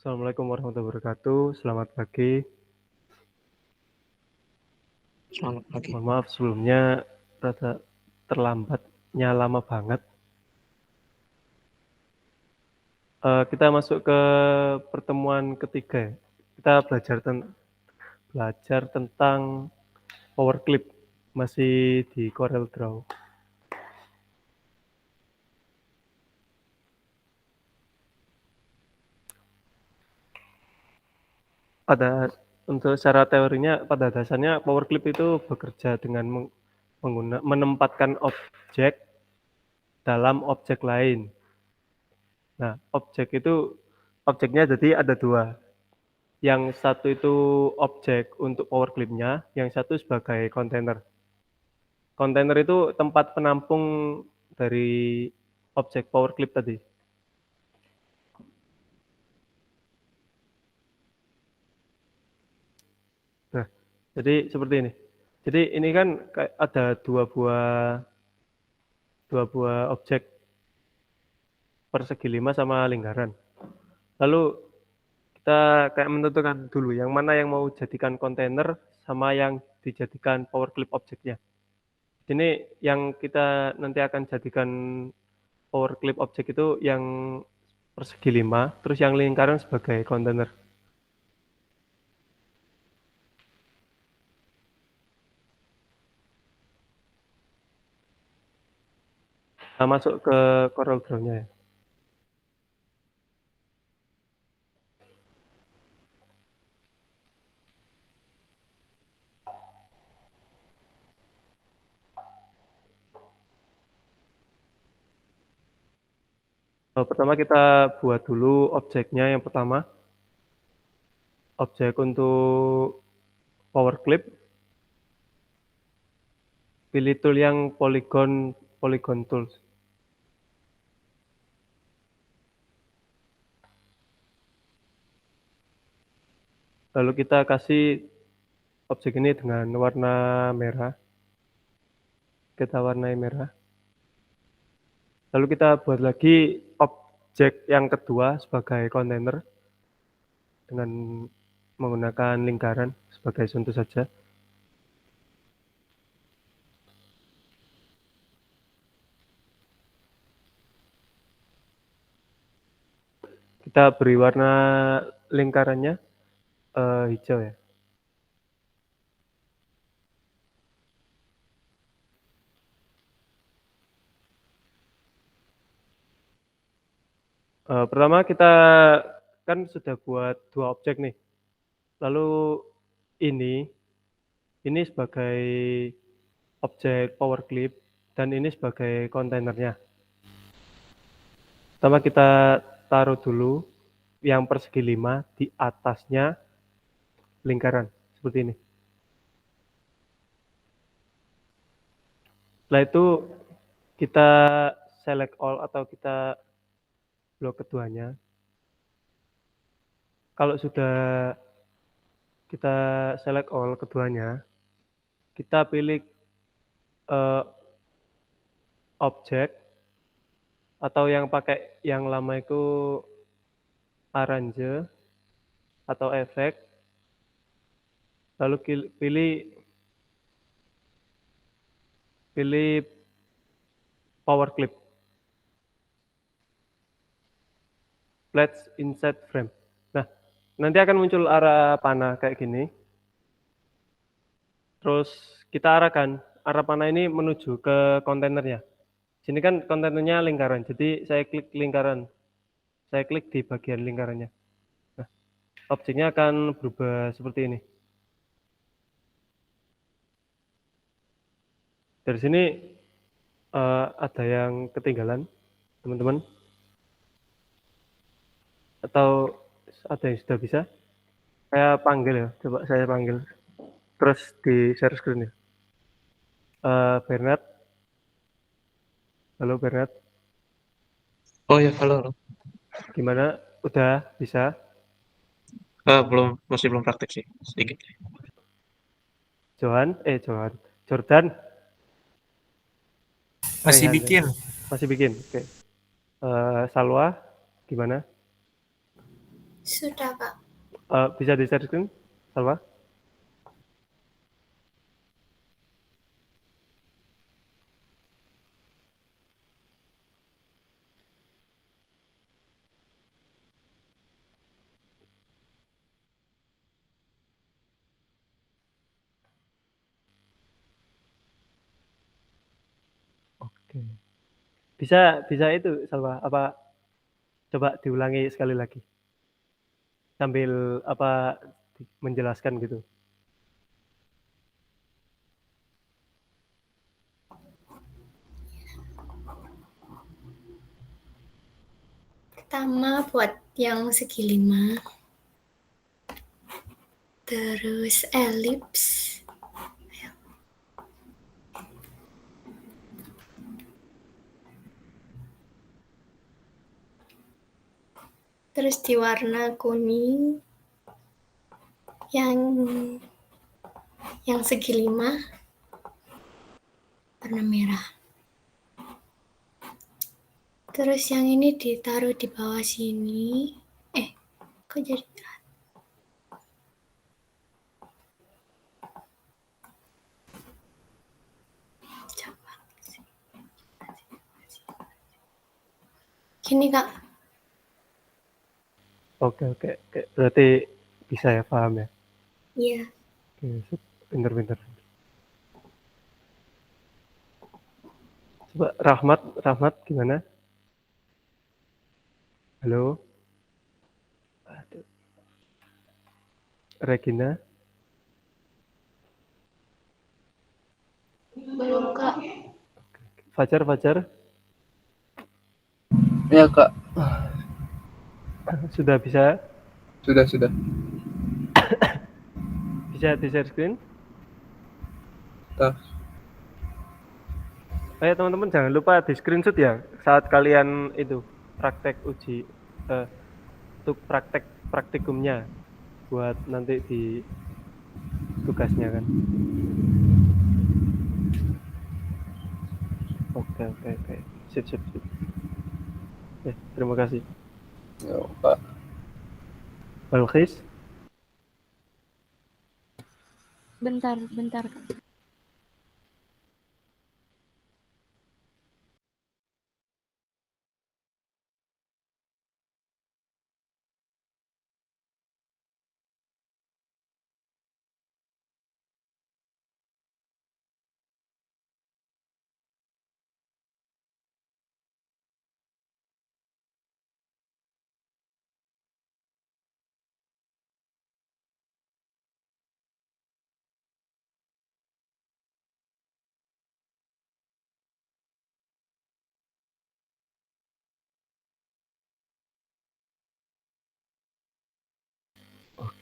Assalamualaikum warahmatullahi wabarakatuh. Selamat pagi. Selamat pagi. Mohon maaf sebelumnya rada terlambatnya lama banget. Kita masuk ke pertemuan ketiga ya. Kita belajar tentang power clip, masih di Corel Draw. Untuk secara teorinya, pada dasarnya power clip itu bekerja dengan menempatkan objek dalam objek lain. Nah, objeknya jadi ada dua. Yang satu itu objek untuk power clip-nya, yang satu sebagai kontainer. Kontainer itu tempat penampung dari objek power clip tadi. Nah, jadi seperti ini. Jadi ini kan ada dua buah objek persegi 5 sama lingkaran. Lalu kita kayak menentukan dulu yang mana yang mau jadikan kontainer sama yang dijadikan power clip objeknya. Ini yang kita nanti akan jadikan power clip objek itu yang persegi 5, terus yang lingkaran sebagai kontainer. Kita masuk ke Corel Draw-nya ya. Pertama kita buat dulu objeknya yang pertama. Objek untuk power clip. Pilih tool yang polygon tools. Lalu kita kasih objek ini dengan warna merah. Kita warnai merah. Lalu kita buat lagi objek yang kedua sebagai kontainer dengan menggunakan lingkaran sebagai contoh saja. Kita beri warna lingkarannya hijau ya. Pertama kita kan sudah buat dua objek nih. Lalu ini sebagai objek power clip dan ini sebagai kontainernya. Pertama kita taruh dulu yang persegi 5 di atasnya lingkaran seperti ini. Setelah itu kita select all atau kita blok keduanya. Kalau sudah kita select all keduanya, kita pilih objek atau yang pakai yang lama itu arrange atau efek. Lalu pilih power clip. Let's insert frame. Nah, nanti akan muncul arah panah kayak gini. Terus kita arahkan arah panah ini menuju ke kontainernya. Sini kan kontainernya lingkaran, jadi saya klik lingkaran. Saya klik di bagian lingkarannya. Nah, objeknya akan berubah seperti ini. Dari sini ada yang ketinggalan, teman-teman? Atau ada yang sudah bisa? Saya panggil ya, coba saya panggil. Terus di share screen ya. Bernard. Halo Bernard. Oh ya, halo. Gimana? Udah bisa? Masih belum praktek sih, sedikit. Jordan. Masih Rehan. bikin. Masih bikin. Oke. Salwa, gimana? Sudah, Kak. Bisa di-share screen, Salwa? Oke. Bisa bisa itu, Salwa, apa coba diulangi sekali lagi? Sambil apa menjelaskan gitu. Pertama buat yang segi 5. Terus elips. Terus di warna kuning yang segi 5 warna merah. Terus yang ini ditaruh di bawah sini. Kok jadi coba. Gini, Kak. Oke. Berarti bisa ya, paham ya? Iya. Oke, pinter. Coba Rahmat gimana? Halo? Aduh. Regina? Belum, Kak. Fajar? Ya Kak, Sudah bisa? sudah. Bisa di-share screen? Tah. Ayo teman-teman jangan lupa di screenshot ya saat kalian itu praktek uji untuk praktek praktikumnya buat nanti di tugasnya kan. Oke. Sip. Terima kasih. Ya, Kak. Balkis? Bentar.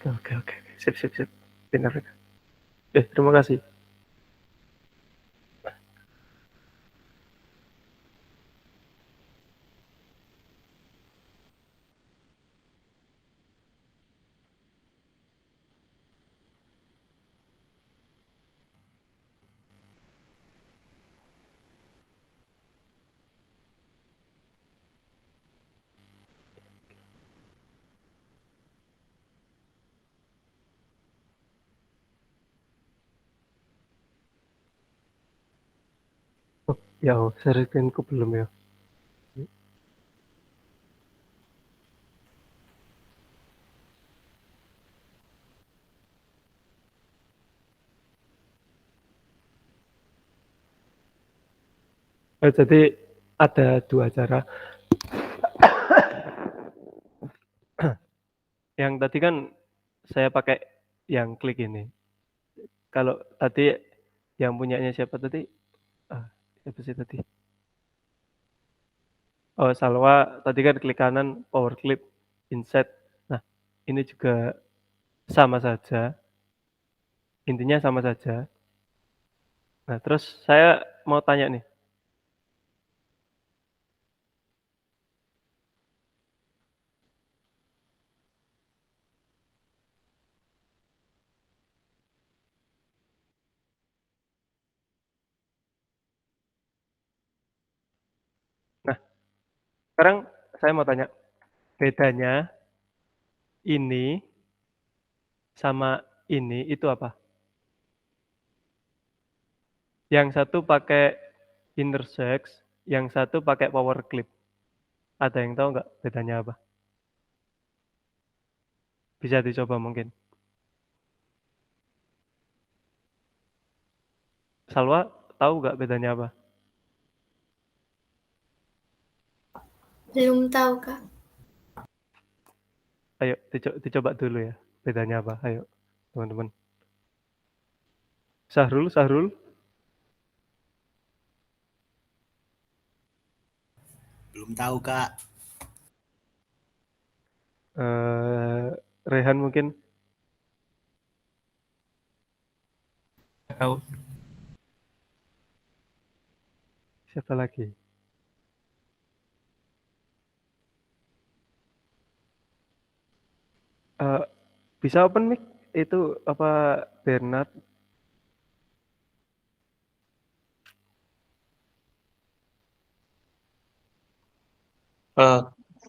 Oke. Sip. Benar. Terima kasih. Ya, share screen-ku belum ya. Jadi ada dua cara. Yang tadi kan saya pakai yang klik ini. Kalau tadi yang punyanya siapa tadi? Siapa sih tadi? Oh, Salwa tadi kan klik kanan power clip inset. Nah, ini juga sama saja. Intinya sama saja. Nah, terus saya mau tanya nih. Nah, sekarang saya mau tanya bedanya ini sama ini itu apa? Yang satu pakai intersect, yang satu pakai power clip. Ada yang tahu nggak bedanya apa? Bisa dicoba mungkin. Salwa, tahu nggak bedanya apa? Belum tahu, Kak. Ayo dicoba dulu ya. Bedanya apa? Ayo, teman-teman. Sahrul. Belum tahu, Kak. Rehan mungkin. Tahu. Siapa lagi? Bisa open mic? Itu apa Bernard?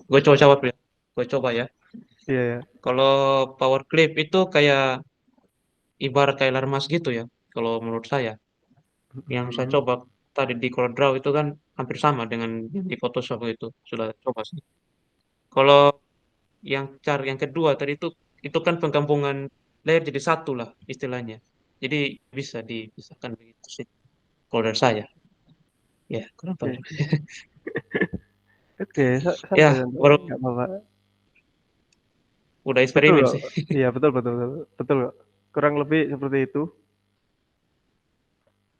Gue coba jawab ya. Gue coba ya. Iya ya. Kalau power clip itu kayak ibarat kayak larmas gitu ya. Kalau menurut saya, yang saya Mm-mm. coba tadi di CorelDRAW itu kan hampir sama dengan yang di Photoshop itu. Sudah coba sih. Kalau yang kedua tadi itu kan penggabungan layer jadi satu lah istilahnya. Jadi bisa dipisahkan begitu sih. Kalau dari saya, ya kurang tahu Oke. juga. Oke, Ya, santai santai. baru Nggak apa-apa. udah Betul eksperimen kok. sih. Iya betul betul betul. Betul kok. Kurang lebih seperti itu.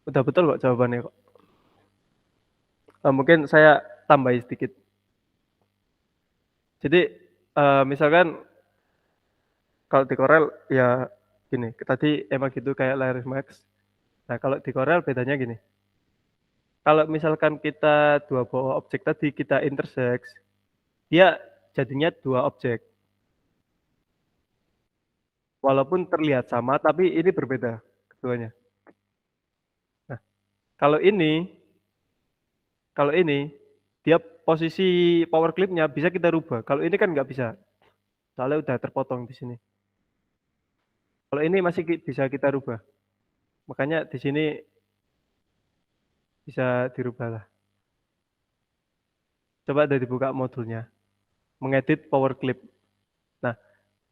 Udah betul kok jawabannya kok. Mungkin saya tambahin sedikit. Jadi misalkan kalau di Corel ya gini, tadi emang gitu kayak Layer Max. Nah kalau di Corel bedanya gini. Kalau misalkan kita dua buah objek tadi kita intersect, dia jadinya dua objek. Walaupun terlihat sama, tapi ini berbeda keduanya. Nah, kalau ini dia posisi power clipnya bisa kita rubah. Kalau ini kan nggak bisa, soalnya udah terpotong di sini. Kalau ini masih bisa kita rubah. Makanya di sini bisa dirubah lah. Coba ada dibuka modulnya, mengedit power clip. Nah,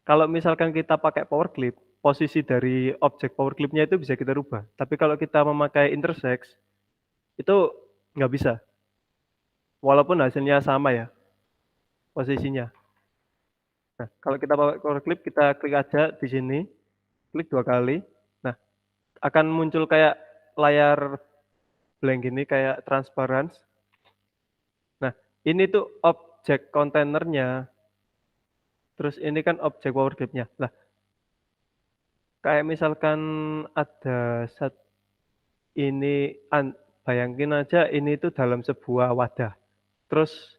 kalau misalkan kita pakai power clip, posisi dari objek power clipnya itu bisa kita rubah. Tapi kalau kita memakai intersect, itu nggak bisa. Walaupun hasilnya sama ya, posisinya. Nah, kalau kita pakai power clip, kita klik aja di sini, klik 2 kali. Nah, akan muncul kayak layar blank gini, kayak transparan. Nah, ini tuh objek kontainernya. Terus ini kan objek power clipnya. Lah, kayak misalkan ada ini, bayangin aja ini tuh dalam sebuah wadah. Terus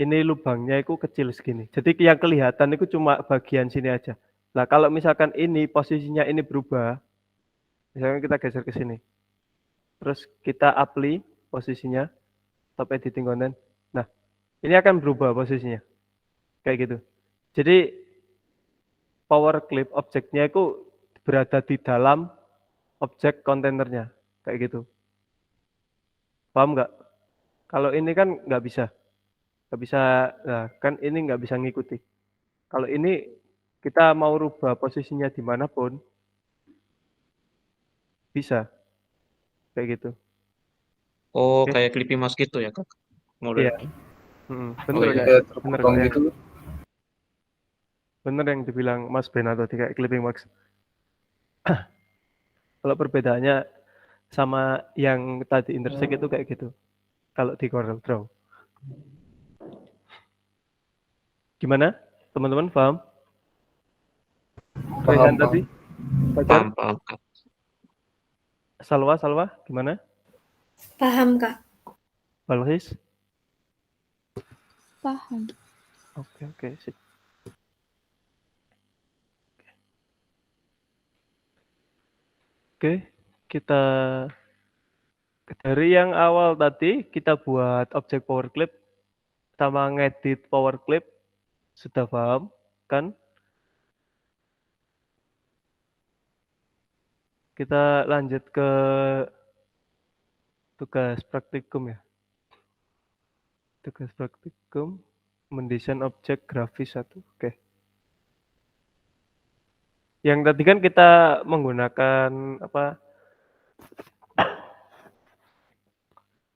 ini lubangnya itu kecil segini. Jadi yang kelihatan itu cuma bagian sini aja. Nah, kalau misalkan ini posisinya ini berubah, misalkan kita geser ke sini. Terus kita apply posisinya, top editing content. Nah, ini akan berubah posisinya. Kayak gitu. Jadi power clip objeknya itu berada di dalam objek kontainernya. Kayak gitu. Paham nggak? Kalau ini kan nggak bisa. Nggak bisa, nah kan ini nggak bisa ngikuti. Kalau ini kita mau rubah posisinya dimanapun, bisa. Kayak gitu. Oh, Oke? kayak Clippy Mask gitu ya, Kak? Iya. Modelnya. Bener Oh iya. kan? Kayak Bener terpotong kok gitu. bener yang dibilang Mas Bena tadi kayak clipping max. Kalau perbedaannya sama yang tadi intersect itu kayak gitu. Kalau di Corel Draw. Gimana? Teman-teman paham? Rehan Paham, tadi? paham. Pacar? Paham, Kak. Salwa, gimana? Paham, Kak. Balhis? Paham. Oke, sip. Oke, kita dari yang awal tadi kita buat objek power clip sama ngedit power clip sudah paham. dijelaskan. Kita lanjut ke tugas praktikum ya. Tugas praktikum mendesain objek grafis 1. Oke. Yang tadi kan kita menggunakan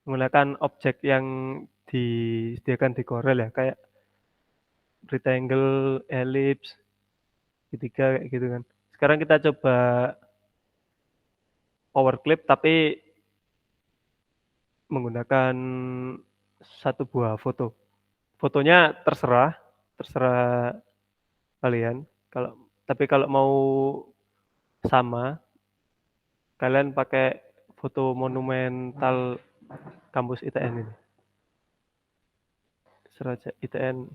menggunakan objek yang disediakan di Corel ya, kayak rectangle, ellipse, segitiga kayak gitu kan. Sekarang kita coba power clip tapi menggunakan satu buah foto. Fotonya terserah kalian. Tapi kalau mau sama, kalian pakai foto monumental kampus ITN ini. Terserah aja ITN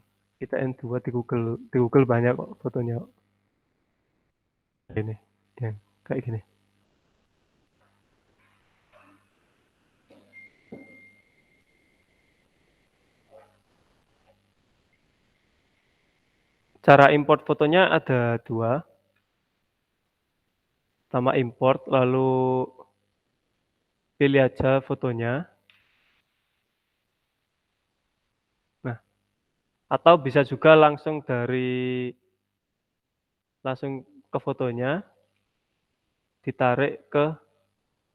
2 di Google banyak kok fotonya. Ini, ya, kayak gini. Cara import fotonya ada 2. Pertama import, lalu pilih aja fotonya. Nah, atau bisa juga langsung ke fotonya, ditarik ke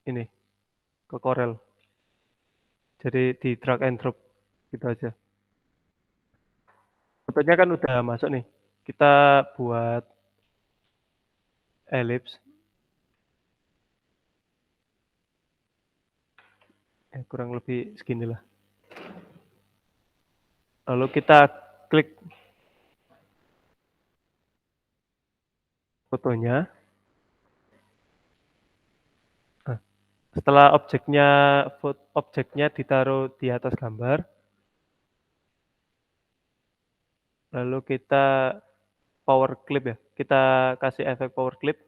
ini, ke Corel. Jadi di drag and drop gitu aja. Fotonya kan udah masuk nih. Kita buat ellipse. Kurang lebih segini lah. Lalu kita klik fotonya. Nah, setelah objeknya ditaruh di atas gambar, lalu kita power clip ya. Kita kasih efek power clip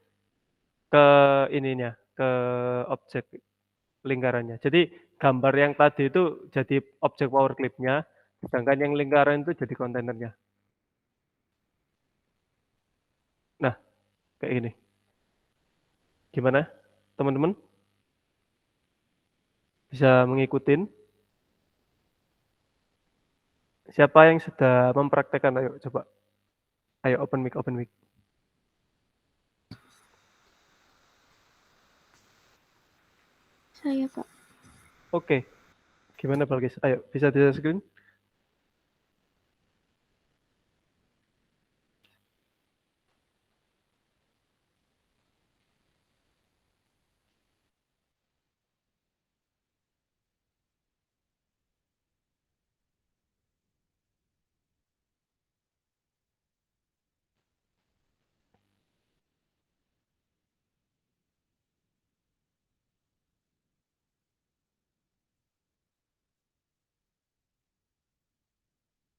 ke ininya, ke objek lingkarannya. Jadi gambar yang tadi itu jadi objek power clip-nya, sedangkan yang lingkaran itu jadi kontainernya. Nah, kayak gini. Gimana, teman-teman? Bisa mengikutin? Siapa yang sudah mempraktekkan? Ayo coba. Ayo open mic. Saya, Kak. Oke. Gimana Balkis? Ayo, bisa di-screen?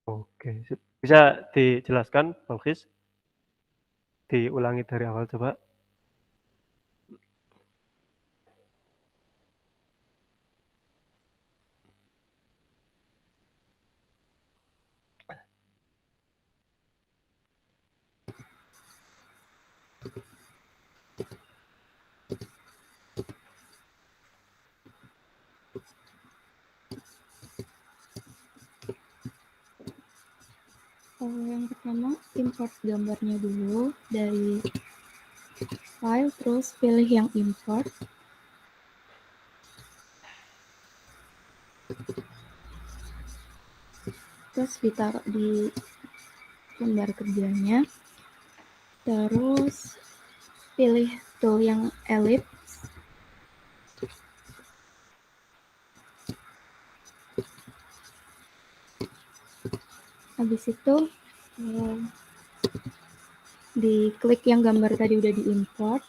Oke, bisa dijelaskan, Balkis? Diulangi dari awal coba. Yang pertama, import gambarnya dulu dari file, terus pilih yang import. Terus ditaruh di lembar kerjanya. Terus pilih tool yang ellipse. Habis itu diklik yang gambar tadi udah diimport,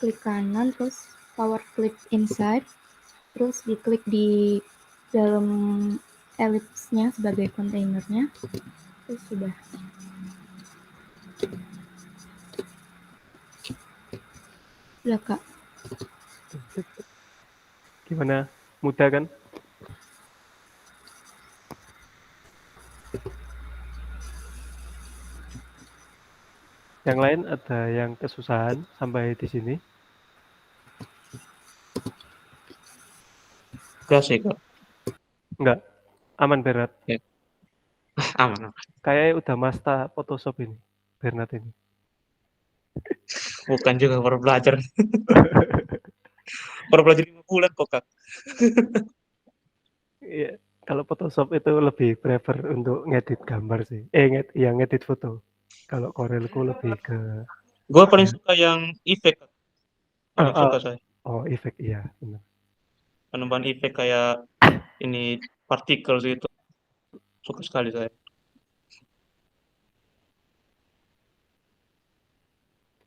klik kanan, terus power clip inside, terus diklik di dalam ellipse-nya sebagai kontainernya, terus sudah. Udah, Kak. Gimana? Mudah kan? Yang lain ada yang kesusahan sampai di sini? Enggak sih, Kak. Enggak? Aman Bernard? Ya. Aman, aman. Kayaknya udah master Photoshop ini, Bernard ini. Bukan juga baru belajar. Baru belajar 5 bulan kok, Kak. Iya, kalau Photoshop itu lebih prefer untuk ngedit gambar sih. Yang ngedit foto. Kalau Corelku lebih ke Gue paling suka yang efek, Kak. ah, Paling ah. suka saya. Oh, efek iya, benar. Penambahan efek kayak ini partikel gitu. Suka sekali saya.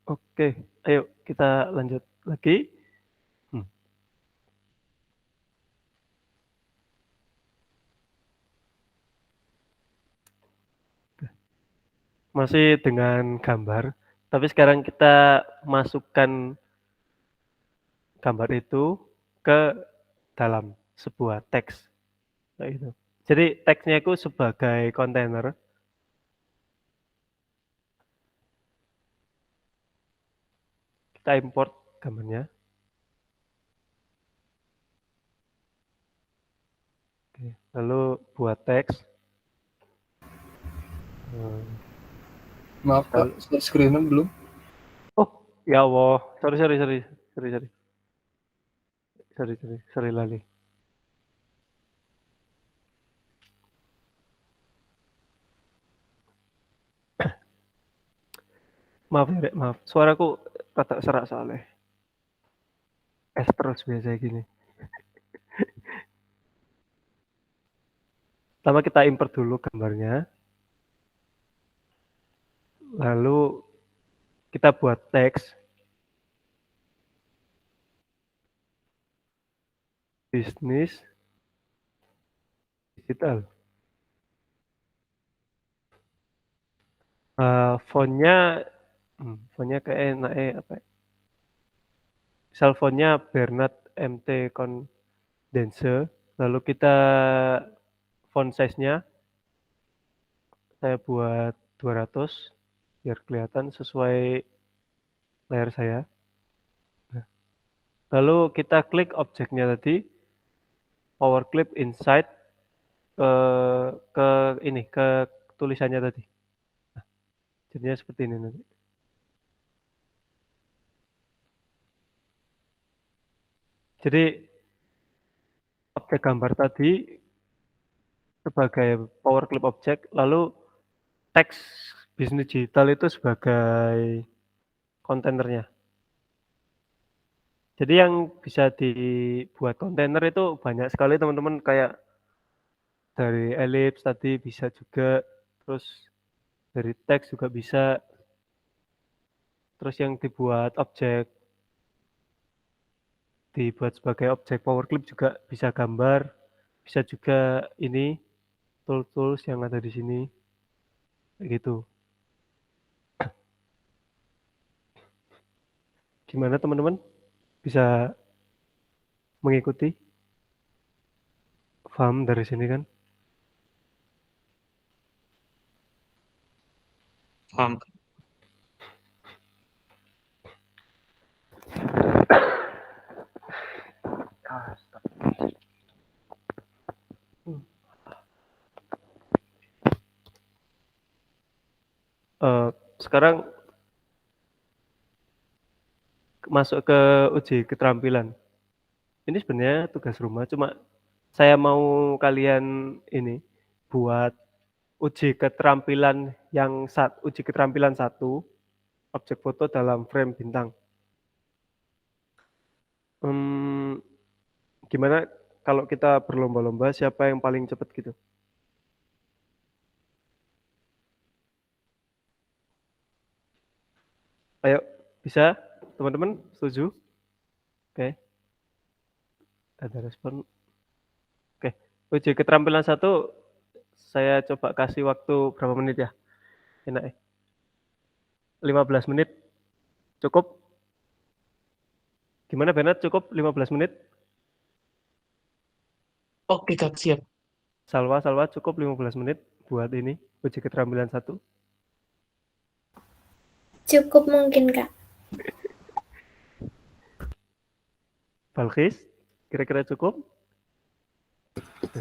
Oke, ayo kita lanjut lagi. Masih dengan gambar, tapi sekarang kita masukkan gambar itu ke dalam sebuah teks. Kayak gitu. Jadi teksnya itu sebagai kontainer. Kita import gambarnya. Oke, lalu buat teks. Maaf Kak, share screen-nya belum. Oh, ya Allah. Sorry lali. Maaf ya, Rek, maaf. Suaraku rada serak soalnya. Terus biasa gini. Pertama kita import dulu gambarnya. Lalu kita buat teks. Bisnis digital. Fontnya kayak enaknya apa ya? Misal fontnya Bernard MT Condense. Lalu kita font size-nya saya buat 200 biar kelihatan sesuai layar saya. Lalu kita klik objeknya tadi, power clip inside ke tulisannya tadi. Nah, jadinya seperti ini nanti. Jadi objek gambar tadi sebagai power clip objek, lalu teks bisnis digital itu sebagai kontainernya. Jadi yang bisa dibuat kontainer itu banyak sekali teman-teman, kayak dari ellipse tadi bisa juga, terus dari teks juga bisa, terus yang dibuat sebagai objek power clip juga bisa gambar, bisa juga ini tools yang ada di sini kayak gitu. Gimana teman-teman? Bisa mengikuti? Paham dari sini kan? Paham. Sekarang masuk ke uji keterampilan. Ini sebenarnya tugas rumah, cuma saya mau kalian ini buat uji keterampilan uji keterampilan 1, objek foto dalam frame bintang. Gimana kalau kita berlomba-lomba siapa yang paling cepat gitu? Ayo, bisa? Teman-teman setuju? Oke. Ada respon. Oke. Uji keterampilan 1 saya coba kasih waktu berapa menit ya? Enak ya? 15 menit. Cukup? Gimana Bernard, cukup 15 menit? Oke, Kak, siap. Salwa cukup 15 menit buat ini uji keterampilan 1. Cukup mungkin, Kak. Balkis, kira-kira cukup?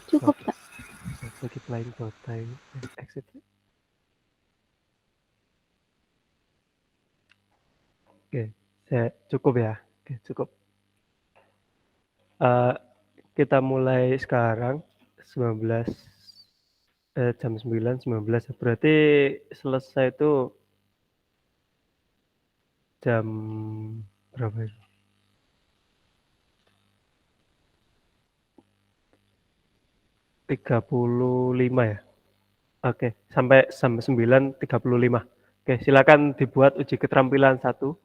Cukup, Kak. Lagi playing botai. Exit. Oke, cukup ya. Oke, cukup. Kita mulai sekarang 19 jam 9, 19 berarti selesai itu jam berapa itu? 35 ya? Oke, sampai 9:35. Oke, silakan dibuat uji keterampilan 1.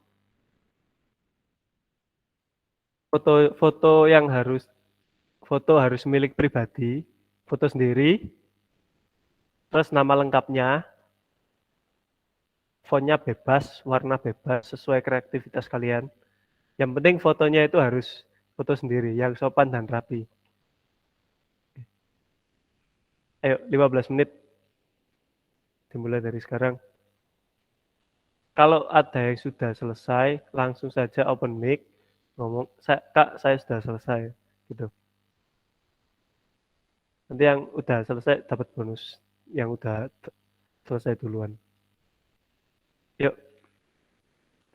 Foto harus milik pribadi, foto sendiri, terus nama lengkapnya, fontnya bebas, warna bebas, sesuai kreativitas kalian. Yang penting fotonya itu harus foto sendiri, yang sopan dan rapi. Ayo, 15 menit. Dimulai dari sekarang. Kalau ada yang sudah selesai, langsung saja open mic, ngomong, Kak, saya sudah selesai. Gitu. Nanti yang udah selesai dapat bonus. Yang udah selesai duluan. Yuk,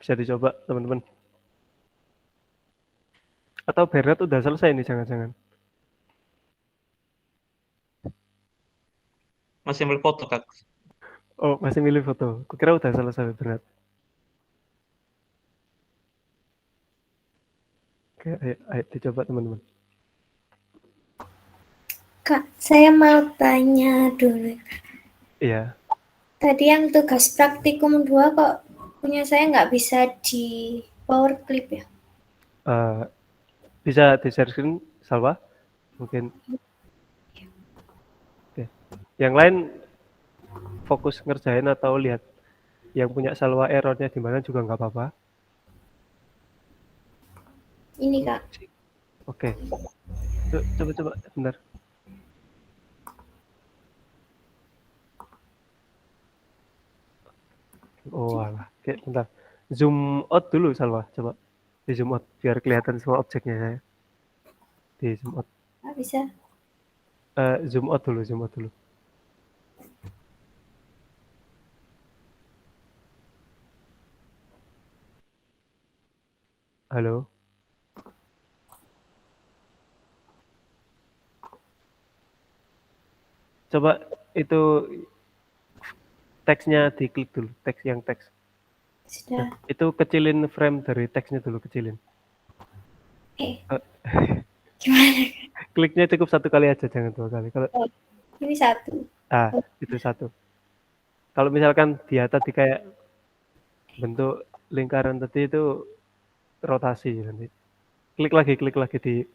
bisa dicoba teman-teman. Atau Berat udah selesai nih, jangan-jangan. Masih ambil foto, Kak. Oh, masih milih foto. Kukira udah selesai Berat. Oke, ayo dicoba teman-teman. Kak, saya mau tanya dulu. Iya. Tadi yang tugas praktikum 2 kok punya saya nggak bisa di power clip ya? Bisa di share screen, Salwa? Mungkin. Oke. Yang lain fokus ngerjain atau lihat yang punya Salwa errornya di mana juga nggak apa-apa. Ini, Kak. Oke. Coba bentar. Oh alah, oke, bentar. Zoom out dulu Salwa, coba. Di zoom out biar kelihatan semua objeknya saya. Di zoom out. Nggak bisa. Zoom out dulu. Halo. Coba itu teksnya diklik dulu, teks. Sudah. Itu kecilin frame dari teksnya dulu, kecilin. Gimana? Kliknya cukup 1 kali aja, jangan 2 kali. Kalau Ini 1. itu 1. Kalau misalkan dia tadi kayak bentuk lingkaran tadi itu rotasi nanti. Klik lagi di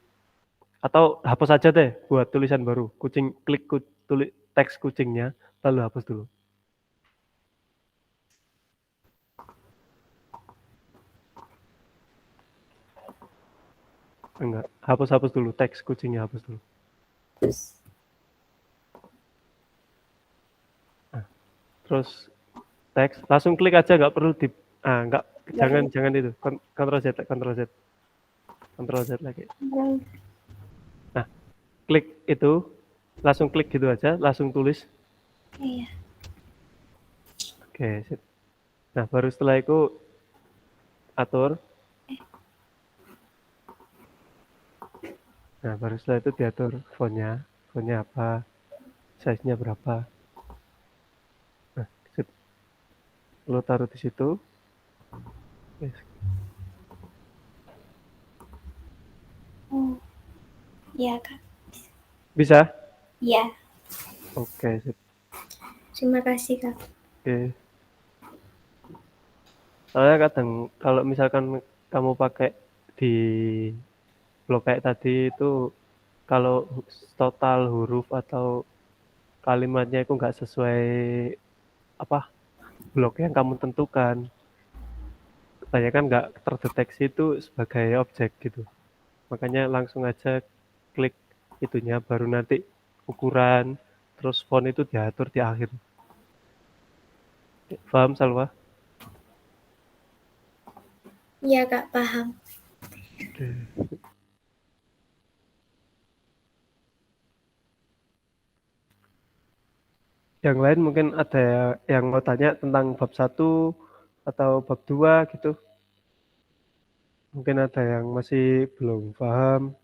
atau hapus aja deh buat tulisan baru. Klik tulis teks kucingnya lalu hapus dulu. Enggak, hapus dulu teks kucingnya, hapus dulu. Nah, terus teks langsung klik aja, nggak perlu enggak, jangan itu. Ctrl Z lagi. Nah, klik itu, langsung klik gitu aja, langsung tulis. Iya. Oke, sip. Nah, baru setelah itu atur. Nah, baru setelah itu diatur fontnya apa, size-nya berapa. Nah, sip. Lo taruh di situ. Yes. Oh, iya, Kak. Bisa? Iya. Oke, sip. Terima kasih, Kak. Oke. Soalnya kadang kalau misalkan kamu pakai di blok kayak tadi itu, kalau total huruf atau kalimatnya itu nggak sesuai blok yang kamu tentukan, kebanyakan nggak terdeteksi itu sebagai objek gitu. Makanya langsung aja klik itunya, baru nanti ukuran, terus font itu diatur di akhir. Paham, Salwa? Iya Kak, paham. Oke. Yang lain mungkin ada yang mau tanya tentang bab 1 atau bab 2 gitu. Mungkin ada yang masih belum paham.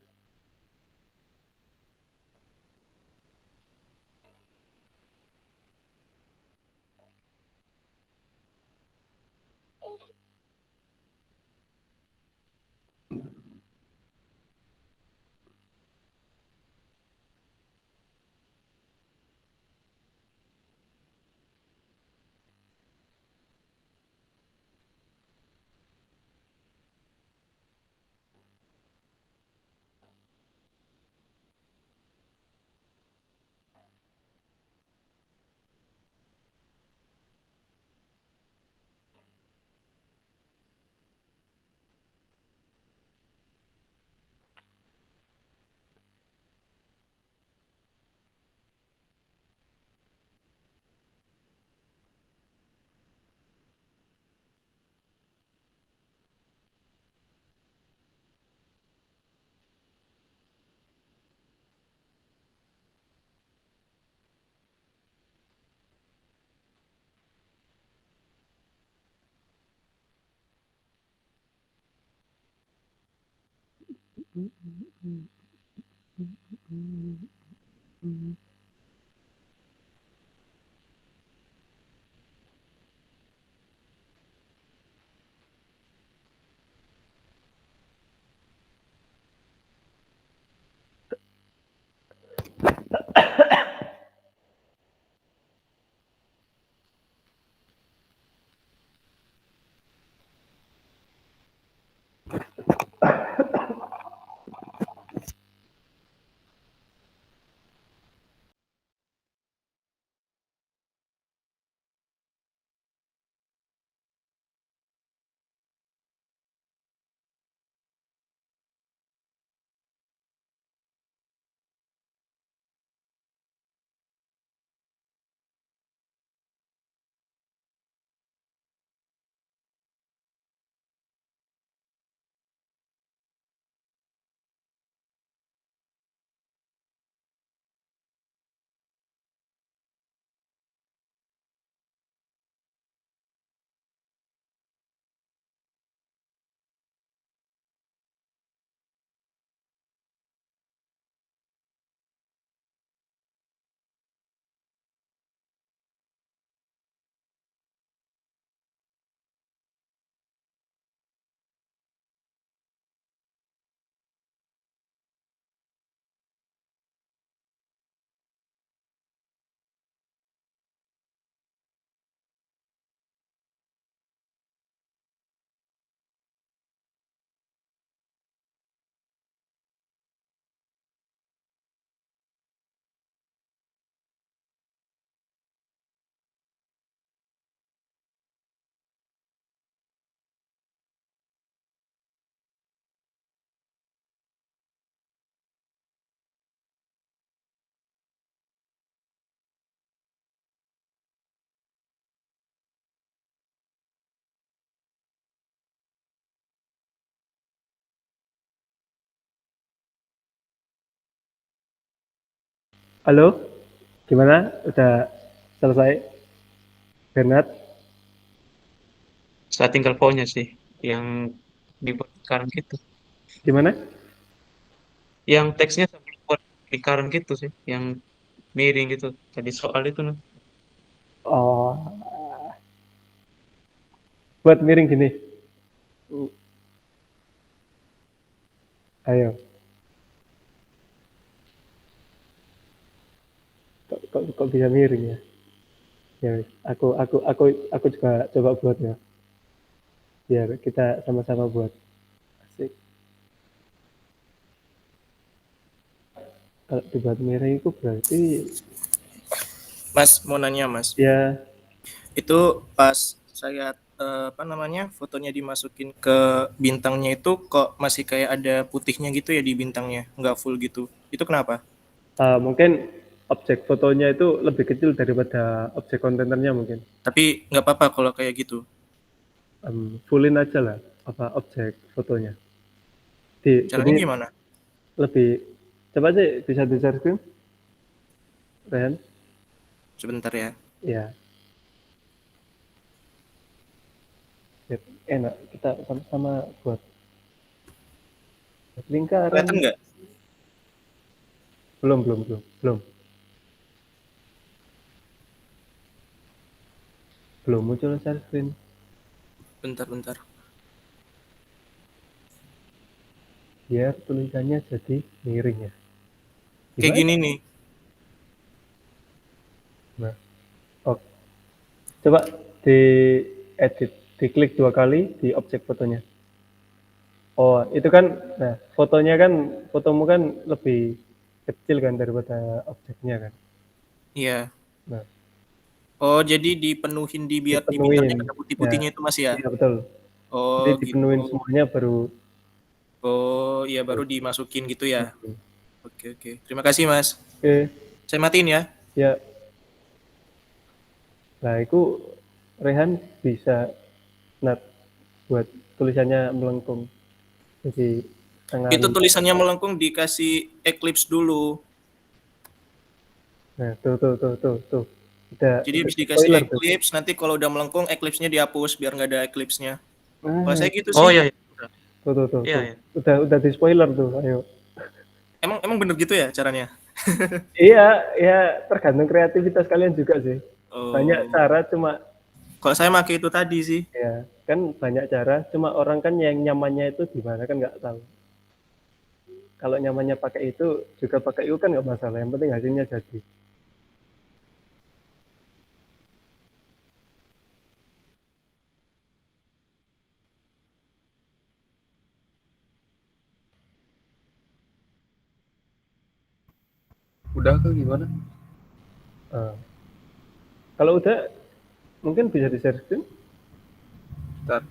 Halo, gimana? Udah selesai, Bernard? Saya tinggal pokoknya sih yang dibuat lingkaran gitu. Gimana? Yang teksnya saya belum buat lingkaran gitu sih, yang miring gitu. Jadi soal itu nah. Oh, buat miring gini. Ayo, kok bisa miring ya? Ya, wis. aku juga coba buat ya. Biar kita sama-sama buat. Asik. Kalau dibuat miring itu berarti Mas, mau nanya Mas, ya itu pas saya apa namanya fotonya dimasukin ke bintangnya itu kok masih kayak ada putihnya gitu ya di bintangnya, nggak full gitu. Itu kenapa? mungkin objek fotonya itu lebih kecil daripada objek kontenernya mungkin. Tapi nggak apa-apa kalau kayak gitu. Fullin aja lah. objek fotonya. Caranya Jadi gimana? lebih coba sih bisa di-share screen, Rehan? Sebentar ya. Ya, enak kita sama-sama buat lingkaran. Kelihatan nggak? Belum. Belum muncul share screen. Bentar. Biar tulisannya jadi miring ya. Kayak Gimana? gini nih. Nah, oke. Coba di edit, diklik 2 kali di objek fotonya. Oh, itu kan, nah fotomu kan lebih kecil kan daripada objeknya kan. Iya. Nah, Oh, jadi dipenuhin biar di dipenuhin. bintangnya ada putih-putihnya itu Mas ya? Iya betul. Oh, Jadi dipenuhin gitu. semuanya baru. Oh, iya baru dimasukin gitu ya. Oke. Terima kasih Mas. Oke, Saya matiin ya. ya. Nah, itu Rehan bisa buat tulisannya melengkung. Jadi tengah. Itu tulisannya melengkung dikasih eclipse dulu. Nah, tuh. Udah Jadi habis dikasih spoiler tuh. eclipse, nanti kalau udah melengkung eclipse-nya dihapus biar nggak ada eclipse-nya. Ah, Kalau saya gitu Oh sih. iya. tuh. Iya. Udah di spoiler tuh, ayo. Emang bener gitu ya caranya? Iya, ya tergantung kreativitas kalian juga sih. Oh. Banyak cara, cuma Kalau saya pakai itu tadi sih. ya kan banyak cara, cuma orang kan yang nyamannya itu gimana kan nggak tahu. Kalau nyamannya pakai itu juga pakai itu kan nggak masalah, yang penting hasilnya jadi. Udah kah gimana? Kalau udah mungkin bisa di-share screen. Bentar.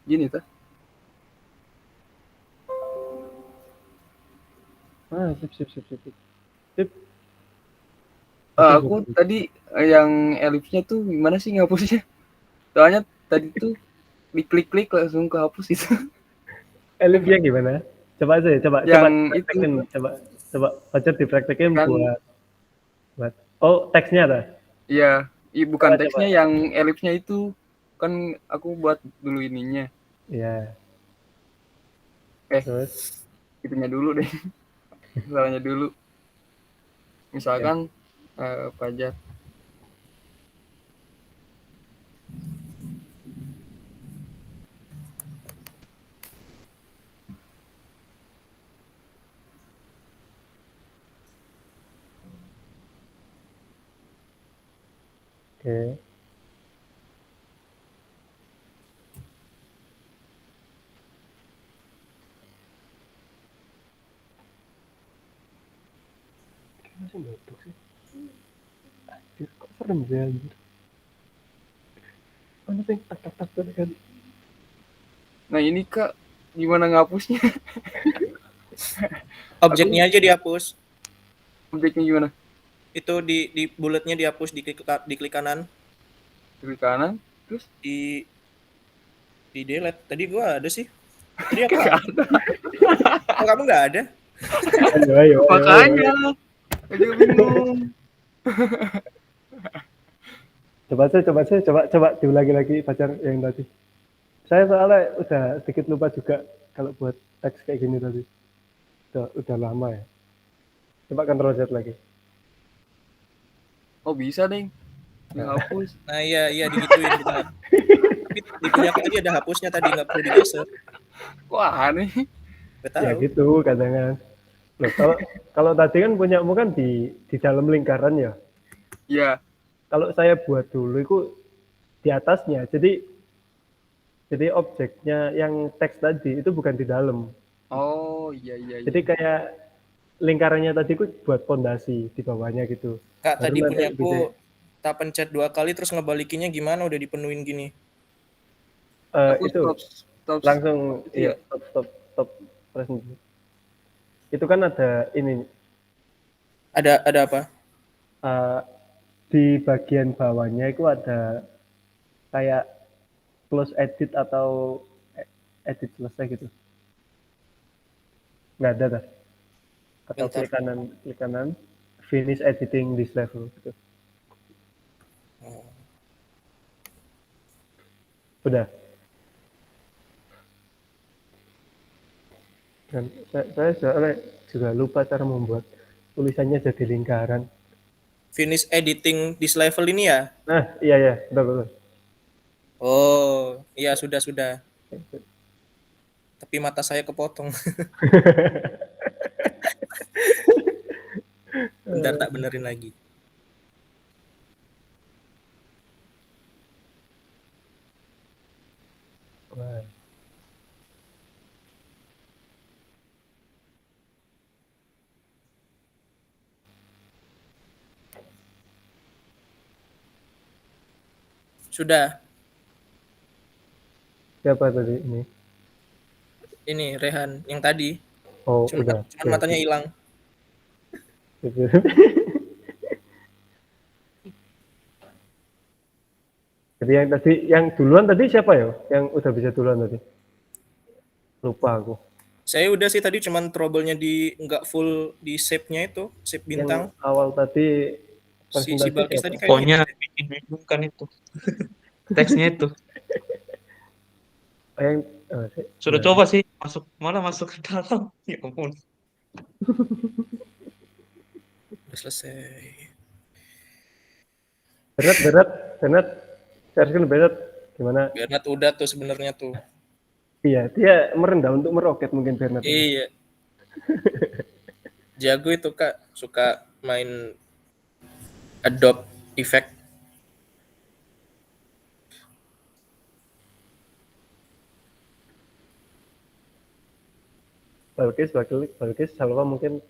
Gini tuh. Sip. Aku tadi yang elipsnya tuh gimana sih ngapusnya? Soalnya tadi tuh diklik-klik langsung kehapus itu. Elifnya gimana? Coba Yang itu praktekin, coba Fajar dipraktekin kan, buat oh teksnya dah. iya, bukan Coba. teksnya, yang elipsnya itu kan aku buat dulu ininya. Iya. Terus itunya dulu deh. Salahnya dulu. Misalkan Fajar. Oke. Masih meletup sih. Anjir, kok serem sih anjir. Mana sih tak kan. Nah ini Kak, gimana ngapusnya? Objeknya aja dihapus. Objeknya gimana? Itu di bulletnya dihapus di klik kanan. Klik kanan, terus Di delete. Tadi gua ada sih. Tadi apa? Oh, kamu nggak ada? Ayo. makanya aja bingung. Coba diulangi lagi Fajar yang tadi. Saya soalnya udah sedikit lupa juga kalau buat teks kayak gini tadi. Udah lama ya. Coba Ctrl Z lagi. Oh bisa deh, dihapus. Nah iya digituin benar. Tapi di punya aku tadi ada hapusnya tadi, nggak perlu digeser. Wah aneh. Nggak tahu. Ya gitu kadang-kadang. Loh, kalau tadi kan punyamu kan di dalam lingkaran ya. Iya. Kalau saya buat dulu itu di atasnya. Jadi objeknya yang teks tadi itu bukan di dalam. Oh iya. Jadi kayak lingkarannya tadi itu buat fondasi di bawahnya gitu. Kak, Baru tadi nanti punya aku bisa- tak pencet 2 kali terus ngebalikinnya gimana udah dipenuhin gini. Aku itu stop langsung itu ya? stop Flash sendiri. Itu kan ada ini Ada apa? di bagian bawahnya itu ada kayak close edit atau edit selesai gitu. Nggak ada dah. Atau Bentar. klik kanan, finish editing this level gitu. Udah. Dan saya juga lupa cara membuat tulisannya jadi lingkaran. Finish editing this level ini ya? Nah, iya, betul. Oh, iya sudah. Tapi mata saya kepotong. Bentar tak benerin lagi. Wah. Sudah. Siapa tadi ini? Ini Rehan yang tadi. Oh, Cuman udah. matanya hilang. Jadi yang duluan tadi siapa ya? Yang udah bisa duluan tadi? Lupa aku. Saya udah sih tadi cuman trouble-nya di nggak full di shape-nya itu, shape bintang. Yang awal tadi Si presentasi Balkis siapa? tadi kayak Pokoknya bikin bingung kan itu. Teksnya itu. Sudah coba sih malah masuk ke dalam. Ya ampun. udah selesai. Berat. Sergeant berat. Gimana? Bernat udah tuh sebenarnya tuh. Iya, dia merendah untuk meroket mungkin Bernard. Iya. Jago itu Kak, suka main Adobe effect. Balkis, Salwa mungkin.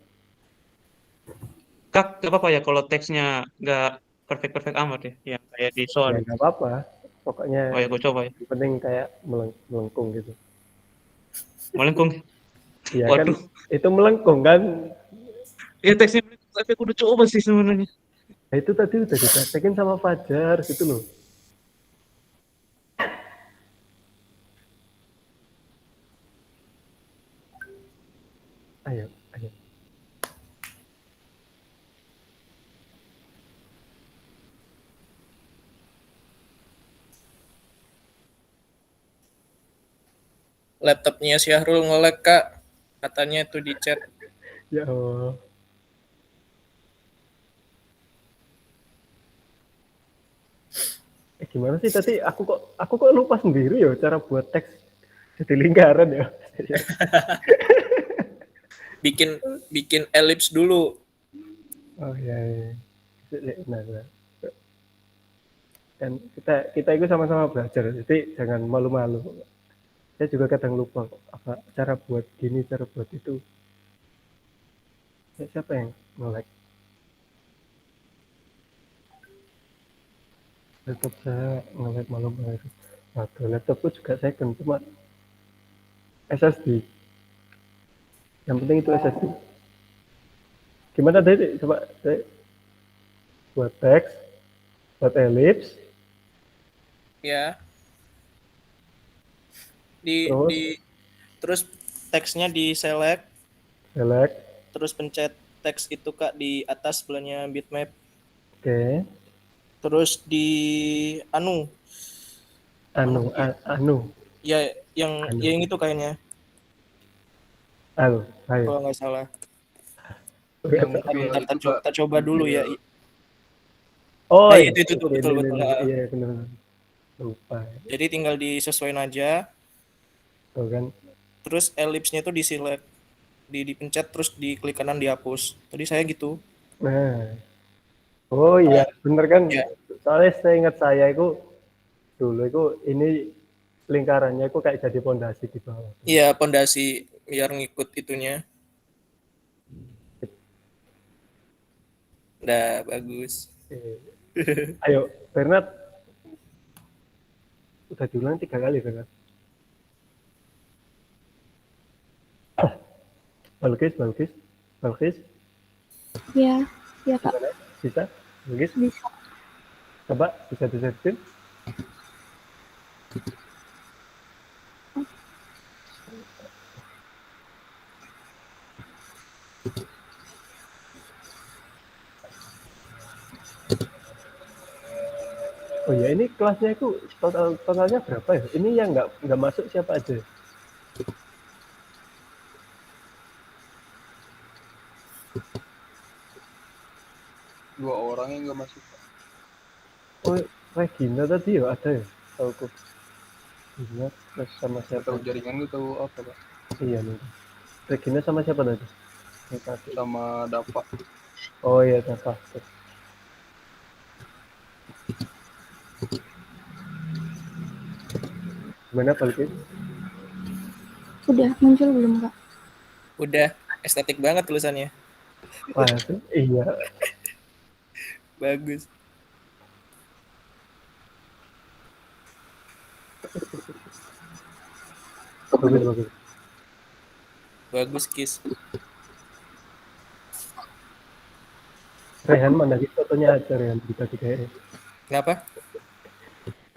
Kak, gak apa-apa ya kalau teksnya nggak perfect amat ya. Yang kayak di Ya soal. nggak apa-apa. Pokoknya Oh ya, gue coba ya. yang penting kayak melengkung gitu. Melengkung. Iya kan, Waduh. itu melengkung kan. Ya teksnya tapi aku udah coba sih sebenarnya. Nah, itu tadi udah dipraktekin sama Fajar gitu loh. Ayo. Laptopnya Syahrul nge-lag Kak, katanya itu di chat. Ya Allah. Gimana sih tadi aku kok lupa sendiri ya cara buat teks jadi lingkaran ya. bikin ellipse dulu. Oh iya. Nah. Dan kita itu sama-sama belajar, jadi jangan malu-malu. Saya juga kadang lupa apa cara buat gini, cara buat itu. Siapa yang nge-lag? Laptop saya nge-lag malam-malam. Waduh, laptopku juga second, cuma SSD. Yang penting itu SSD. Gimana tadi? Coba tadi. Buat teks, buat ellipse. Ya. Terus teksnya di select, terus pencet teks itu Kak di atas sebelahnya bitmap. Oke. Terus di anu. Ya, yang itu kayaknya. Ayo. Kalau nggak salah. Bentar, kita coba dulu ya. Oh, nah, itu tuh betul. Iya, benar. Lupa. Jadi tinggal disesuaikan aja. Tuh kan. Terus ellipse-nya itu di-select, dipencet terus diklik kanan dihapus. Tadi saya gitu. Nah. Oh iya, bener kan? Ya. Soalnya saya ingat itu dulu itu ini lingkarannya itu kayak jadi pondasi di bawah. Iya, pondasi biar ngikut itunya. Udah bagus. Ayo, Bernard. Udah diulang 3 kali, Bernard. Balkis, Ya, ya Kak, gimana? Bisa? Balkis, bisa. coba bisa disebutin? Oh ya, ini kelasnya itu totalnya berapa ya? Ini yang nggak masuk siapa aja? Dua orang yang nggak masuk. Oh, Regina tadi ya ada ya? Tahu kok. Regina terus sama Nggak siapa? tahu jaringan, nggak tahu apa Pak. Iya nih. Regina sama siapa tadi? Yang tadi. Sama Dapa. Oh iya, Dava. Gimana Balkis? Udah muncul belum Kak? Udah estetik banget tulisannya. Wah, iya. Bagus. Bagus. Bagus, Kis. Rehan mandangin fotonya aja, Rehan. Bisa kayaknya. Kenapa?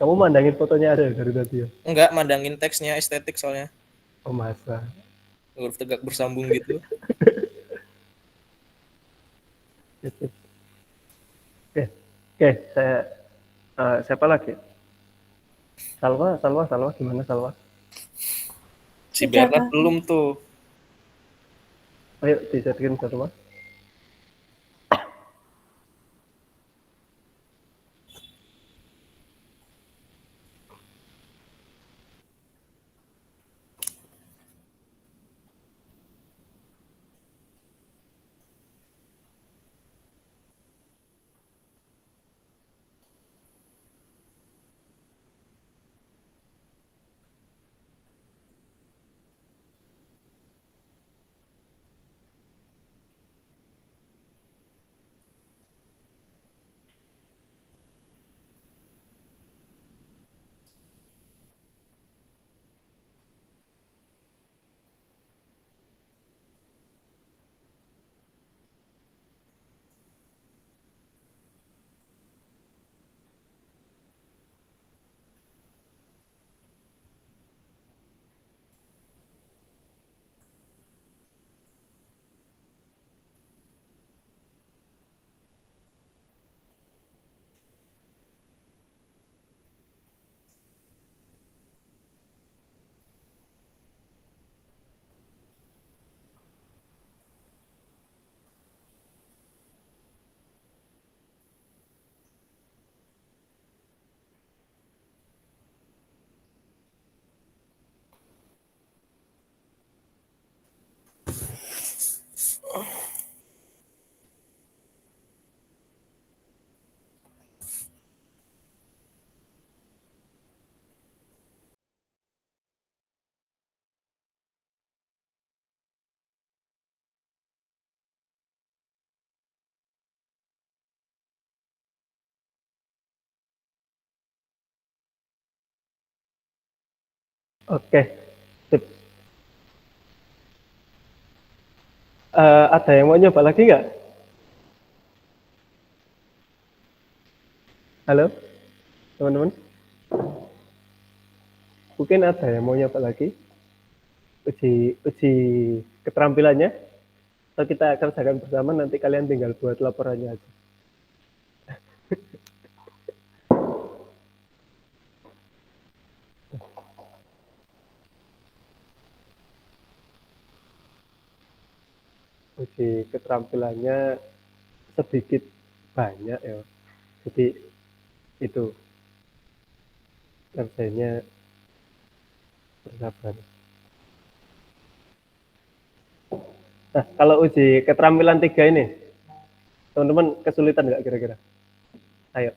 Kamu mandangin fotonya ada dari tadi ya? Enggak, mandangin teksnya estetik soalnya. Oh masa. Huruf tegak bersambung gitu. Oke, siapa lagi? Salwa, gimana Salwa? Si Udah, Bernard Kak. belum tuh. Ayo disetkin Salwa. Oke, sip. Ada yang mau nyoba lagi nggak? Halo, teman-teman. Mungkin ada yang mau nyoba lagi? Uji keterampilannya. Atau kita kerjakan bersama, nanti kalian tinggal buat laporannya aja. Uji keterampilannya sedikit banyak ya. Jadi itu kerjanya bersabar. Nah, kalau uji keterampilan 3 ini, teman-teman kesulitan nggak kira-kira? Ayo.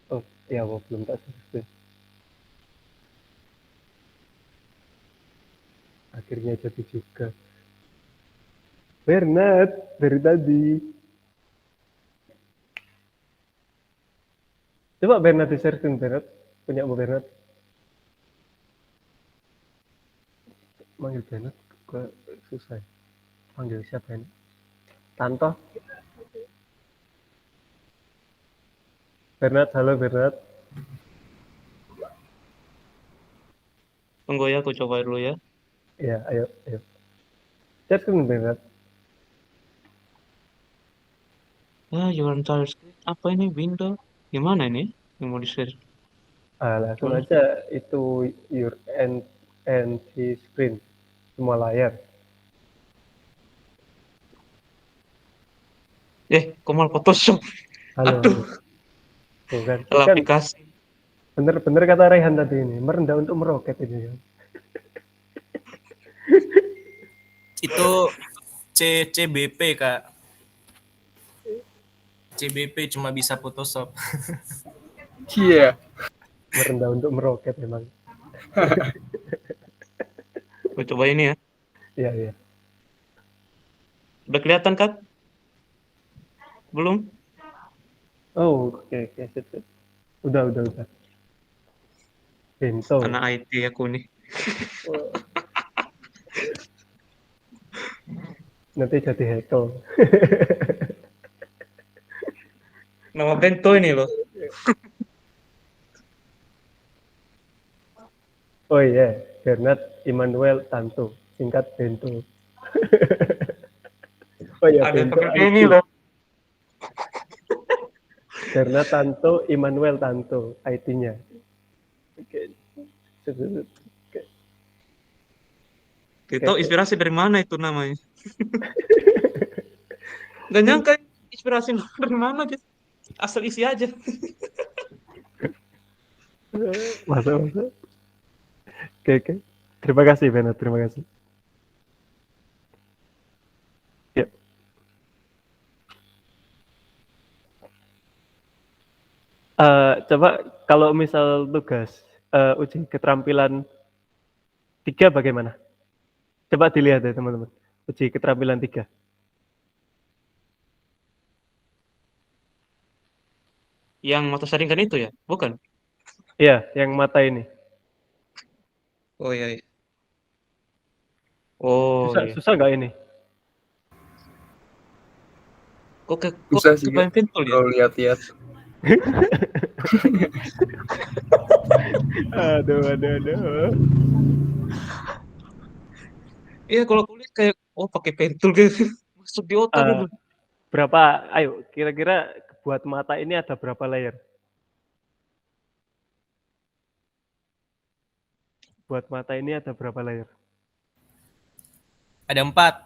Oh, ya belum tak selesai. Akhirnya jadi juga. Bernard, dari tadi. Coba Bernard di-sharing, Bernard. Punya Bu Bernard. Manggil Bernard gue susah. Manggil siapa ini? Tanto. Bernard, halo Bernard. Tunggu ya, aku coba dulu ya. Ya, ayo. Chat ke Bernard. Your entire screen. Apa ini window? Gimana ini? Yang mau di-share? Langsung Gimana? aja itu your NC screen. Semua layar. Kok malah Photoshop? Halo. Aduh, Tuh kan. salah Kan aplikasi. bener kata Rehan tadi ini. Merendah untuk meroket ini. Itu CBP, Kak. CBP cuma bisa Photoshop. Iya. Merendah untuk meroket memang. Gue coba ini ya. Iya. Udah kelihatan, Kak? Belum? Oh, oke. Sip. Udah. Bento. Anak IT aku nih. Nanti jadi hekel. Nama Bento ini loh. Oh iya, Bernard Immanuel Tanto, singkat Bento. Oh iya, Ada Bento seperti IT. ini loh. Bernard Tanto Immanuel Tanto, IT-nya. Oke. Itu inspirasi dari mana itu namanya? Gak nyangka inspirasi dari mana aja. Asal isi aja. Masuk. Oke. Terima kasih Bernard, terima kasih. Yep. Coba kalau misal tugas uji keterampilan 3 bagaimana? Coba dilihat ya teman-teman. Uji keterampilan 3. Yang mata saringan itu ya? Bukan? Iya, yang mata ini. Oh iya. Oh iya. Susah nggak ini? Kok Susah sih, kebayang pentul ya? Kalau lihat-lihat. Aduh. Iya, kalau kulit kayak pakai pentul gitu. Masuk di otak gitu. Berapa? Ayo, kira-kira buat mata ini ada berapa layer? Buat mata ini ada berapa layer? Ada 4.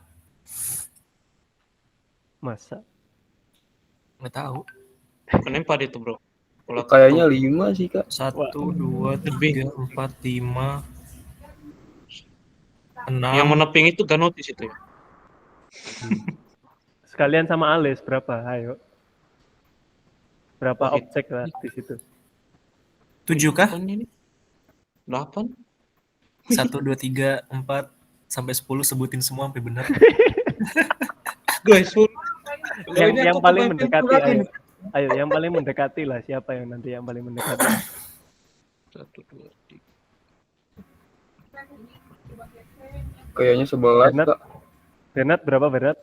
Masa? Nggak tahu. Kenapa itu, bro? Kalau Kayaknya 5 sih, Kak. 1, 2, 3, 4, 5, 6. yang meneping itu gak notice itu ya? Sekalian sama alis berapa? Ayo. Berapa Wah, objek lah di situ? 7 kah? 8 ini? 8? 1, 2, 3, 4 sampai 10 sebutin semua sampai benar. Guys, yang paling mendekati ayo, yang paling mendekati lah, siapa yang nanti yang paling mendekati? 1, 2, 3. Kayaknya 11, Kak. Bernard berapa Bernard?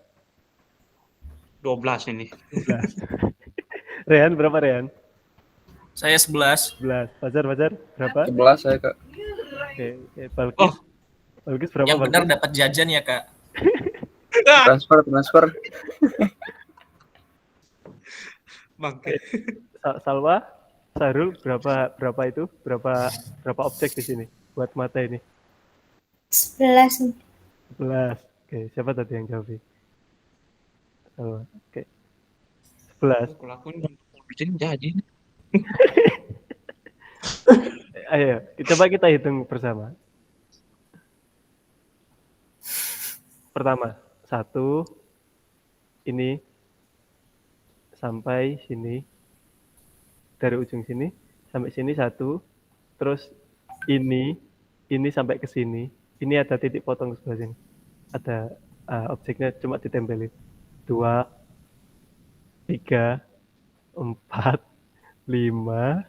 12 ini. 12. Rehan berapa Rehan? Saya 11. 11. Fajar berapa? 11 saya, Kak. Oke. Balkis berapa? Yang benar dapat jajan ya, Kak. Transfer. Bangke. Salwa, Sarul berapa itu? Berapa objek di sini buat mata ini? 11. 11. Oke, siapa tadi yang jawab? Salwa. Oke. 11. Kalau aku jadi. Ayo, coba kita hitung bersama. Pertama, 1 ini sampai sini, dari ujung sini sampai sini 1, terus ini sampai ke sini, ini ada titik potong sebelah sini, ada objeknya cuma ditempelin. 2, 3, 4, 5,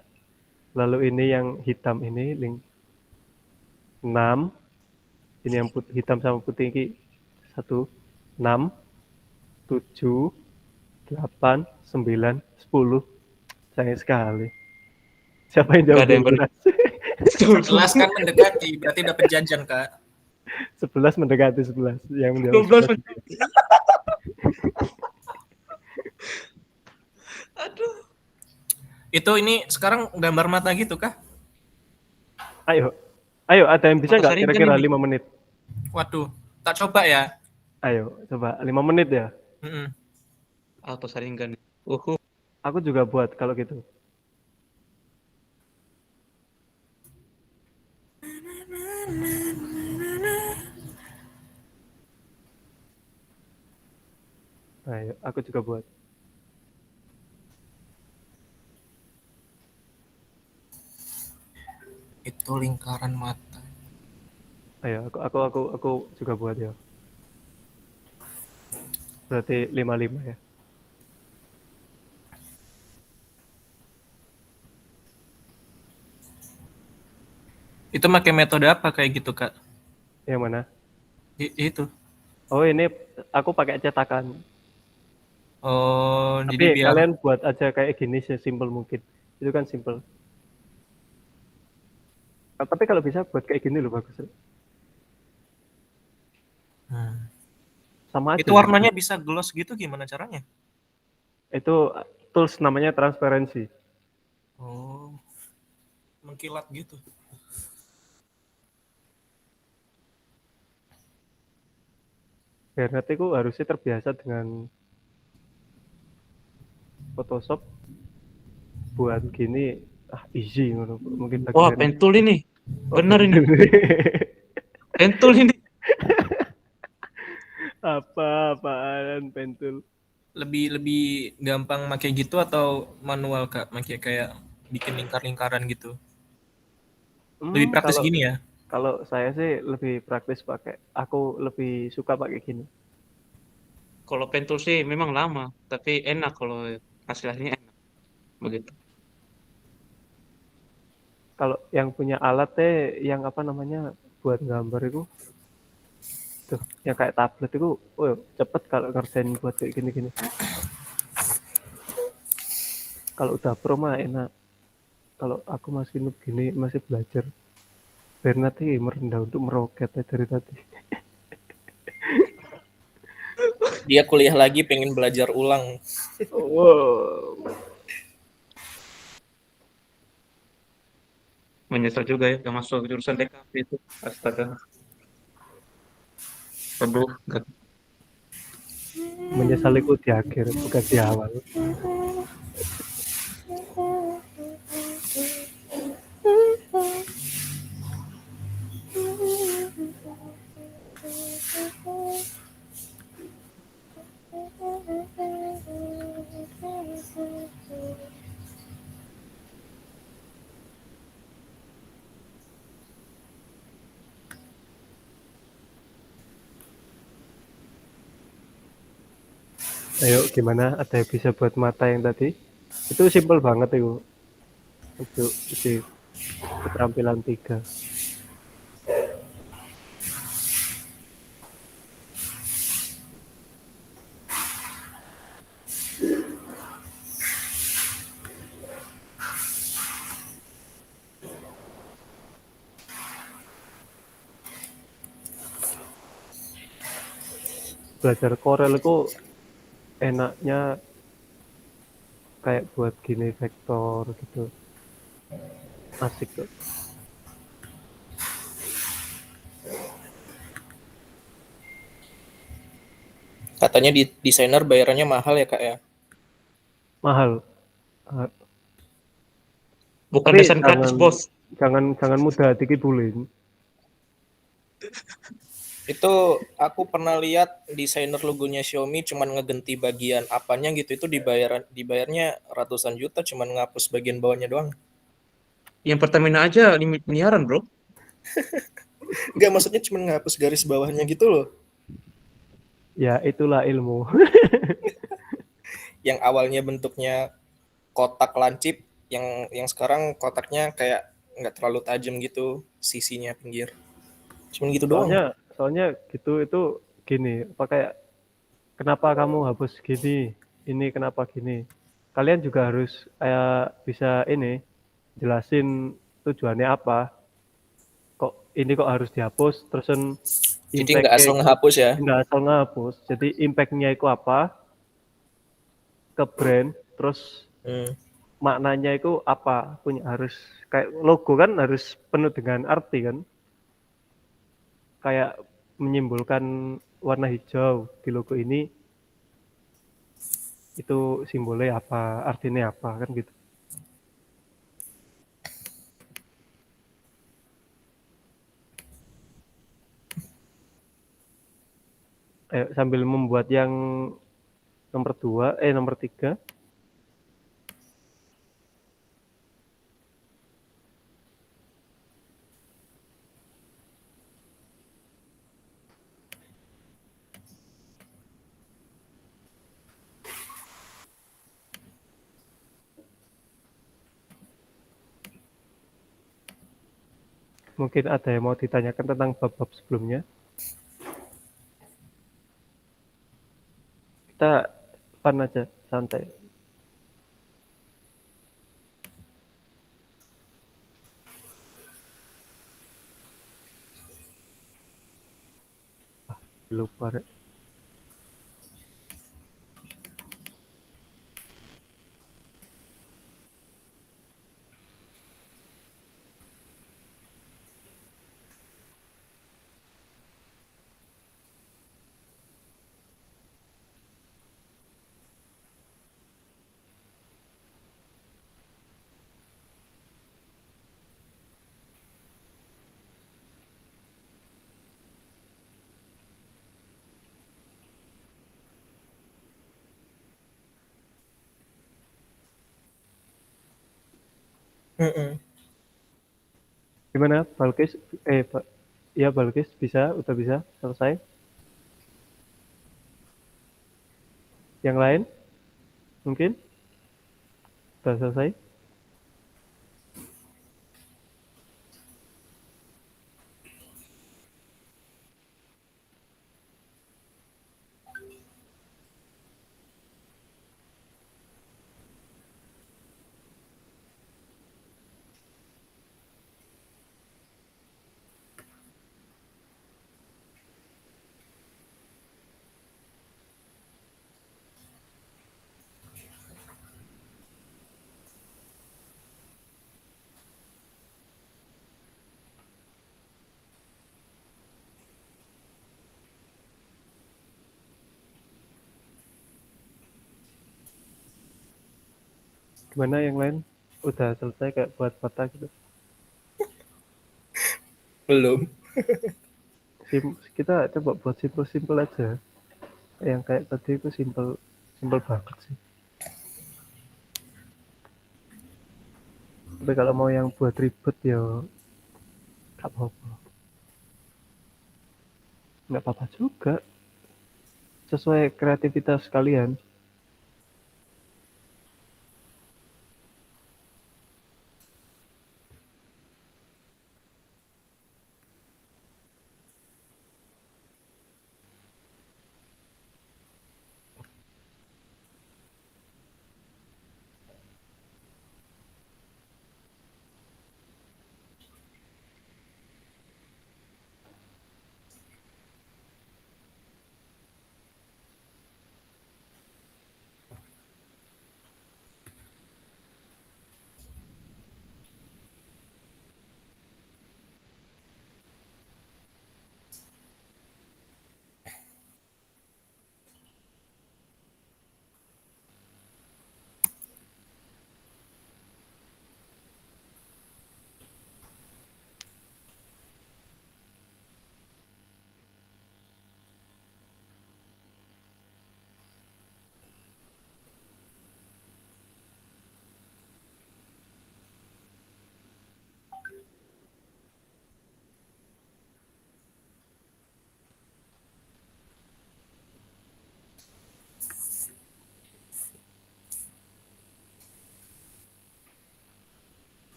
lalu ini yang hitam ini link 6, Ini yang hitam sama putih ini 1, 6, 7, 8, 9, 10. Sayang sekali. Siapa yang jawab Gak ada yang 12? 11 kan mendekati, berarti dapat jajan, Kak. 11 mendekati 11. Yang menjawab 12 11. Aduh. Itu ini sekarang gambar mata gitu kah? Ayo, ada yang bisa Mata nggak Sharingan kira-kira ini. 5 menit? Waduh, tak coba ya. Ayo, coba 5 menit ya. Mm-mm. Auto Sharingan. Aku juga buat kalau gitu. Ayo, aku juga buat. Itu lingkaran mata. Ayo, aku juga buat ya. Berarti 55 ya. Itu pakai metode apa kayak gitu, Kak? Yang mana? Itu. Oh, ini aku pakai cetakan. Oh, Tapi jadi biar kalian buat aja kayak gini sesimpel mungkin. Itu kan simple. Tapi kalau bisa buat kayak gini loh bagus. Sama aja. itu warnanya bisa gloss gitu gimana caranya? Itu tools namanya transparansi. Oh, mengkilat gitu. Biar nanti aku harusnya terbiasa dengan Photoshop buat gini easy mungkin bagi Wah, kalian. pentul ini. Oh, Bener ini. Pentul ini. Apaan pentul? Lebih gampang pakai gitu atau manual, Kak? Pakai kayak bikin lingkar-lingkaran gitu. Lebih praktis Kalau gini ya. kalau saya sih lebih praktis aku lebih suka pakai gini. Kalau pentul sih memang lama, tapi enak kalau hasilnya enak. Begitu. Kalau yang punya alat yang apa namanya buat gambar itu tuh yang kayak tablet itu cepet kalau ngerjain buat kayak gini-gini. Kalau udah pro mah enak. Kalau aku masih noob gini, masih belajar. Biar nanti merendah untuk meroket dari tadi. Dia kuliah lagi pengen belajar ulang. Wow. Menyesal juga ya, gak masuk jurusan DKV itu. Astaga. Aduh, gak. Menyesaliku di akhir, bukan di awal. Ayo, gimana? Ada yang bisa buat mata yang tadi? Itu simple banget itu. Untuk di keterampilan 3. Belajar Corel itu enaknya kayak buat gini vektor gitu. Asik tuh. Katanya di desainer bayarannya mahal ya, Kak ya? Mahal. Bukan Tapi desain gratis, bos. Jangan mudah dikibulin. Itu aku pernah lihat desainer logonya Xiaomi cuman ngegenti bagian apanya gitu, itu dibayarnya ratusan juta cuman ngapus bagian bawahnya doang. Yang Pertamina aja miliaran, bro. Enggak, maksudnya cuman ngapus garis bawahnya gitu loh. Ya, itulah ilmu. Yang awalnya bentuknya kotak lancip, yang sekarang kotaknya kayak nggak terlalu tajam gitu sisinya pinggir. Cuman gitu doang. soalnya gitu itu gini, apa kayak kenapa kamu hapus gini, ini kenapa gini. Kalian juga harus bisa ini jelasin tujuannya apa. Kok ini kok harus dihapus, terusan Jadi nggak impact-nya asal itu ngehapus ya. nggak asal ngehapus. Jadi impact-nya itu apa ke brand, terus Hmm. maknanya itu apa, punya harus kayak logo kan harus penuh dengan arti kan. Kayak menyimbolkan warna hijau di logo ini itu simbolnya apa, artinya apa kan gitu. Ayo, sambil membuat yang nomor 3. Mungkin ada yang mau ditanyakan tentang bab-bab sebelumnya. Kita fun aja, santai. Lupa Rek. Mm-mm. Gimana Balkis? Ya Balkis udah bisa selesai. Yang lain mungkin udah selesai. Gimana yang lain? Udah selesai kayak buat peta gitu. Belum. Kita coba buat simple aja. Yang kayak tadi itu simple banget sih. Tapi kalau mau yang buat ribet ya nggak apa-apa. Nggak apa-apa juga. Sesuai kreativitas kalian.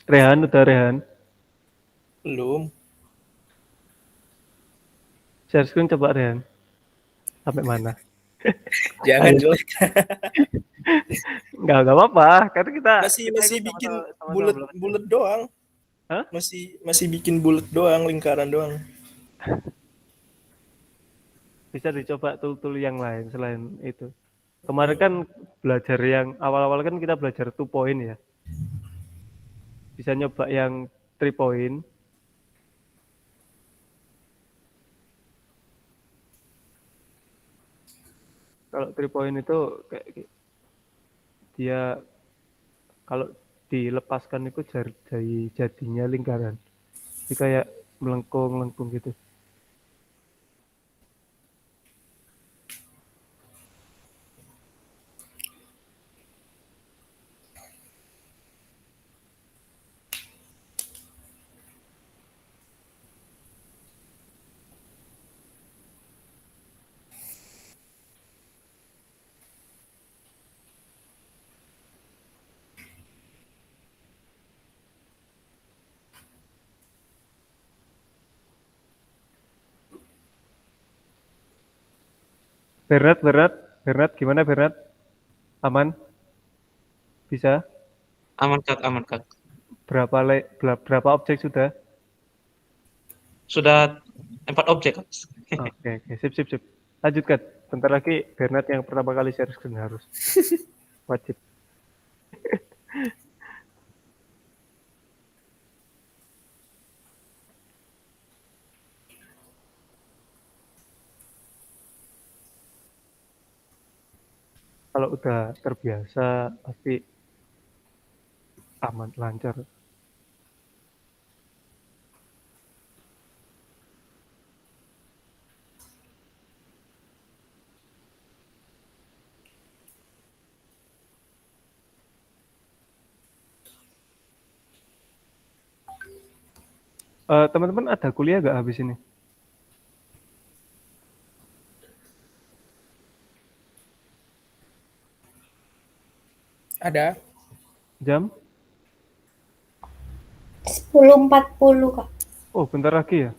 Rehan udah Rehan. Belum. Share screen coba Rehan. Sampai mana? Jangan Ayo. jelek. Enggak apa-apa. Karena kita Masih ini bikin sama-sama bulat belum. bulat doang. Hah? Masih bikin bulat doang, lingkaran doang. Bisa dicoba tool-tool yang lain selain itu. Kemarin kan belajar yang awal-awal kan kita belajar 2 point ya. Bisa nyoba yang 3 point. Kalau 3 point itu kayak dia kalau dilepaskan itu jadinya lingkaran. Jadi kayak melengkung gitu. Bernard, gimana Bernard? Aman? Bisa? Aman Kak. Berapa objek sudah? Sudah 4 objek Kak. Oke, sip. Lanjutkan. Bentar lagi Bernard yang pertama kali share screen harus. Wajib. Kalau udah terbiasa pasti aman, lancar. Teman-teman ada kuliah nggak habis ini? Ada. Jam? 10.40 Kak. Oh, bentar lagi ya.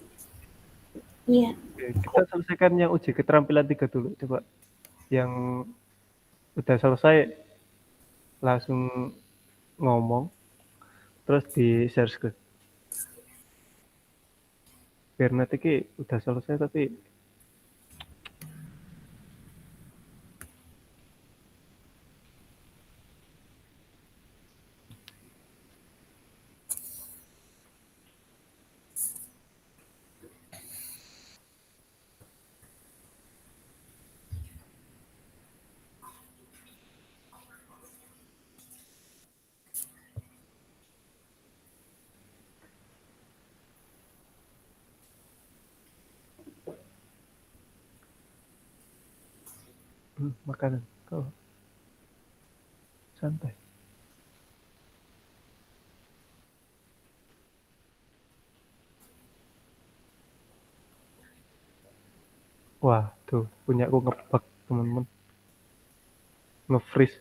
Iya. Oke, kita selesaikan yang uji keterampilan 3 dulu. Coba yang udah selesai langsung ngomong, terus di share screen. Bernard ini udah selesai tapi makanan kau santai. Wah, tuh punya aku ngebug teman-teman. Nge-freeze.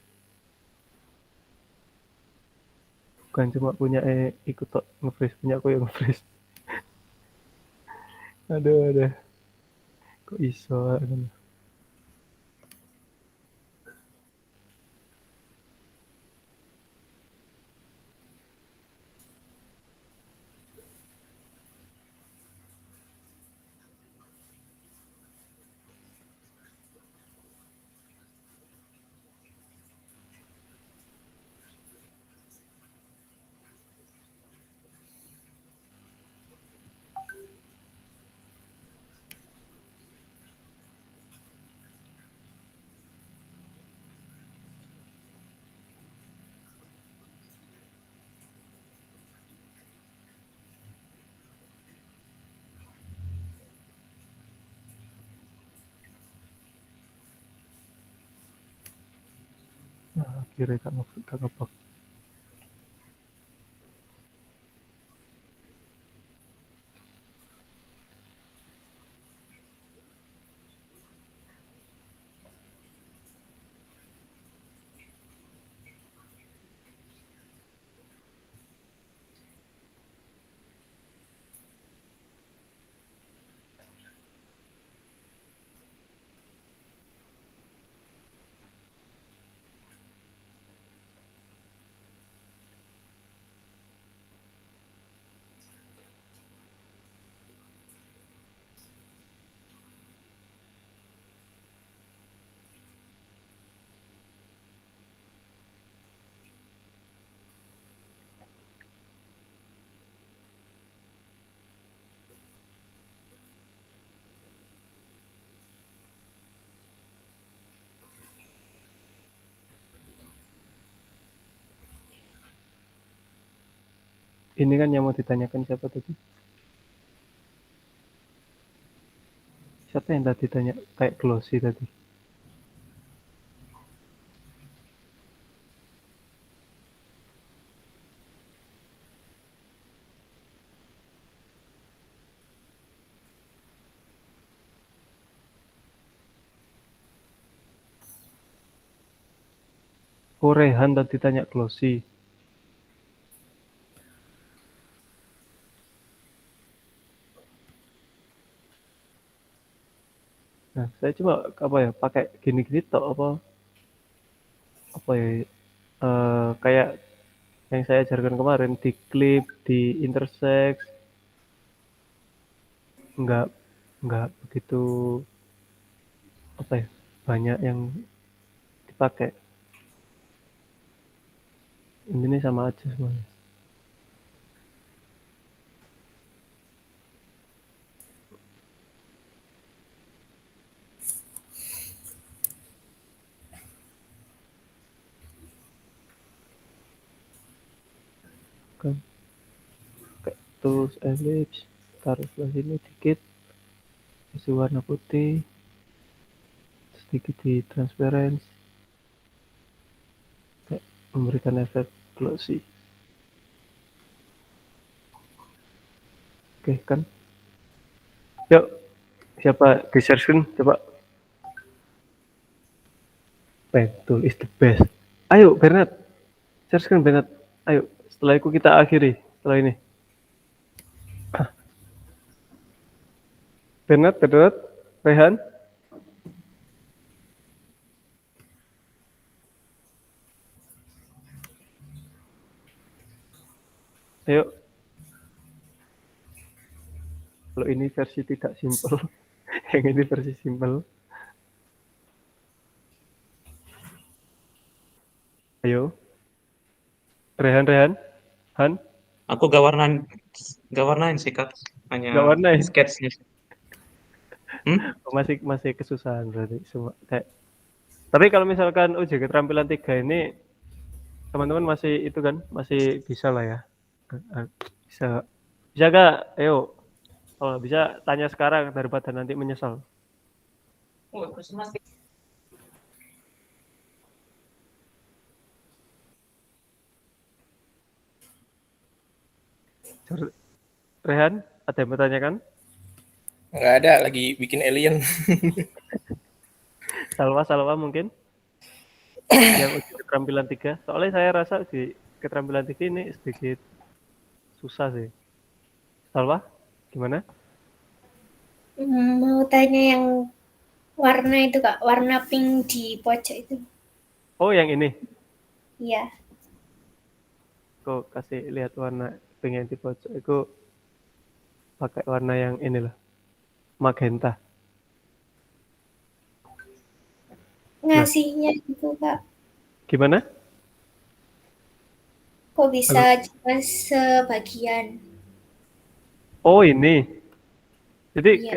Bukan cuma punya ikut tok nge-freeze, punya aku yang nge-freeze. Aduh. Kok iso kan? Nah, akhirnya gak ngebug. Ini kan yang mau ditanyakan siapa tadi? Siapa yang tadi tanya kayak glossy tadi? Oh, Rehan tadi tanya glossy. Nah, saya cuma apa ya, pakai gini-gini tok apa ya, kayak yang saya ajarkan kemarin, di clip, di intersex, nggak begitu apa ya, banyak yang dipakai. Ini sama aja semuanya. Kan kayak tools ellipse, taruh sebelah sini dikit, kasih warna putih, sedikit di transparency, kayak memberikan efek glossy. Oke kan, yuk siapa di share screen coba. Pen tool is the best. Ayo Bernard, share screen Bernard. Ayo, setelah itu kita akhiri setelah ini. Bernard, Rehan. Ayo. Kalau ini versi tidak simple, yang ini versi simple. Ayo. Rehan, Han. Aku gak warnain sih Kak, hanya Gak warnain. sketch-nya. Masih kesusahan berarti semua kayak. Tapi kalau misalkan uji keterampilan 3 ini teman-teman masih itu kan, masih bisa lah ya. Bisa gak? Ayo. Kalau bisa tanya sekarang daripada nanti menyesal. Rehan, ada yang bertanyakan? Nggak ada, lagi bikin alien. Salwa mungkin? Yang uji keterampilan 3. Soalnya saya rasa di keterampilan 3 ini sedikit susah sih. Salwa, gimana? Mau tanya yang warna itu Kak, warna pink di pojok itu. Oh, yang ini. Iya. Kok kasih lihat warna pink yang di pojok. Itu pakai warna yang inilah. Magenta. Ngasihnya itu Kak. Gimana? Kok bisa cuma sebagian? Oh, ini. Jadi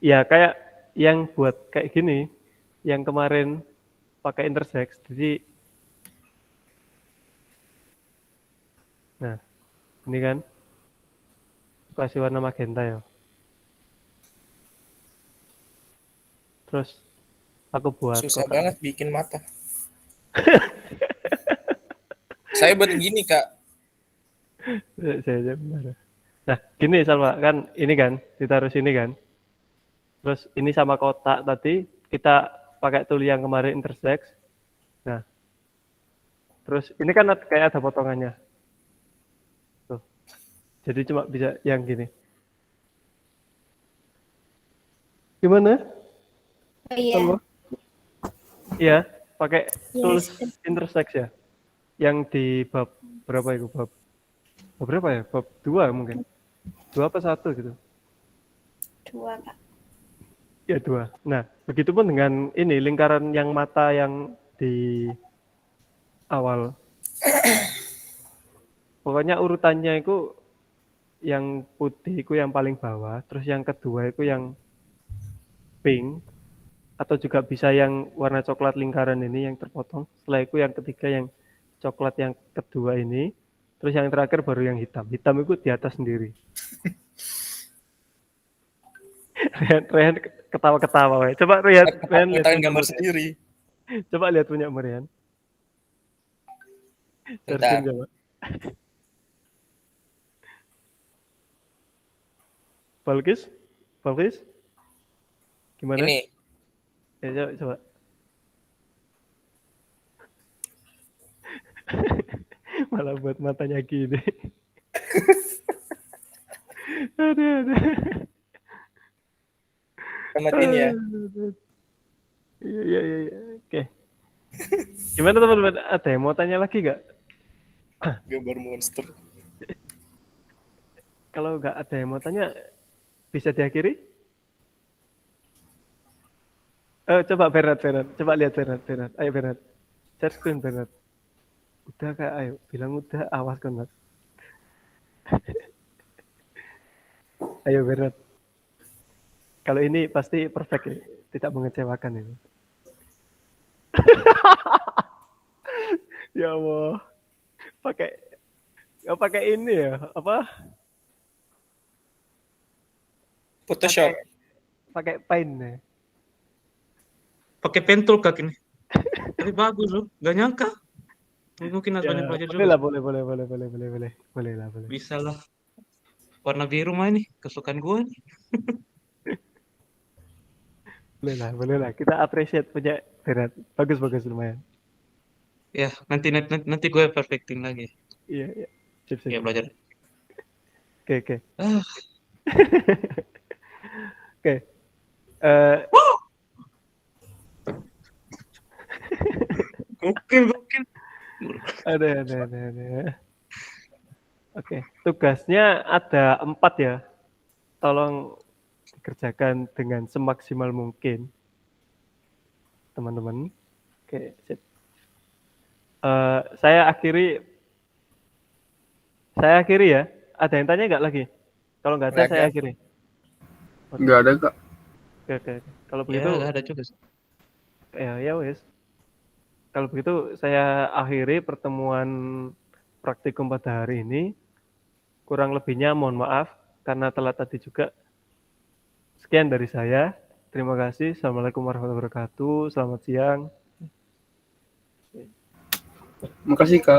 Iya. kayak yang buat kayak gini, yang kemarin pakai intersex. Jadi nah, ini kan kasih warna magenta ya. Terus aku buat Susah kotak. banget bikin mata. Saya buat gini Kak. Saya benar. Nah, gini Salwa, kan ini kan ditaruh sini kan. Terus ini sama kotak tadi kita pakai tool yang kemarin intersex. Nah, terus ini kan kayak ada potongannya. Tuh. Jadi cuma bisa yang gini. Gimana? Oh iya. Salwa? Iya, pakai tools Yes. intersex ya. Yang di bab berapa itu? Bab berapa ya? Bab 2 mungkin. 2 apa 1 gitu. 2 Kak. Ya 2. Nah, begitupun dengan ini lingkaran yang mata yang di awal. Pokoknya urutannya itu yang putih itu yang paling bawah, terus yang kedua itu yang pink, atau juga bisa yang warna coklat lingkaran ini yang terpotong. Setelah itu yang ketiga yang coklat yang kedua ini, Terus yang terakhir baru yang hitam. Hitam itu di atas sendiri. Rehan ketawa-ketawa. We. Coba Rehan lihat Ngetahin punya gambar Rehan. sendiri. Coba lihat punya Rehan. Searching Bentar. coba. Balkis, gimana? Ini Ya, coba. Malah buat matanya gini. Aduh. tamatin ya. Iya. Oke. Gimana teman-teman? Ada yang mau tanya lagi nggak? Gambar monster. Kalau nggak ada yang mau tanya, bisa diakhiri? Coba Bernard. Coba lihat Bernard. Ayo Bernard. Share screen Bernard. Udah Kak, ayo. Bilang udah, awas Bernard. Ayo Bernard. Kalau ini pasti perfect ya. Tidak mengecewakan ini. Ya Allah. Pakai ini ya, apa? Photoshop. Pakai Paint ya. Pakai pentul Kak ini. Tapi bagus loh, gak nyangka. Mungkin harus banyak belajar Boleh juga. lah, boleh. Boleh lah. Bisa lah. Warna biru mah ini, kesukaan gue nih. Boleh lah. Kita appreciate punya Berat. Bagus lumayan. Ya, nanti gue perfecting lagi. Iya. Sip. Ya, belajar. Oke. Ah, Oke. gokil. Ada. Oke. Tugasnya ada 4 ya. Tolong dikerjakan dengan semaksimal mungkin, teman-teman. Oke, sip. Saya akhiri ya. Ada yang tanya nggak lagi? Kalau nggak ada, Nggak saya ada. akhiri. Nggak ada Kak. Oke. Kalau ya begitu, gak ada juga sih. ya wes. Kalau begitu, saya akhiri pertemuan praktikum pada hari ini. Kurang lebihnya mohon maaf karena telat tadi juga. Sekian dari saya. Terima kasih. Assalamualaikum warahmatullahi wabarakatuh. Selamat siang. Makasih Kak.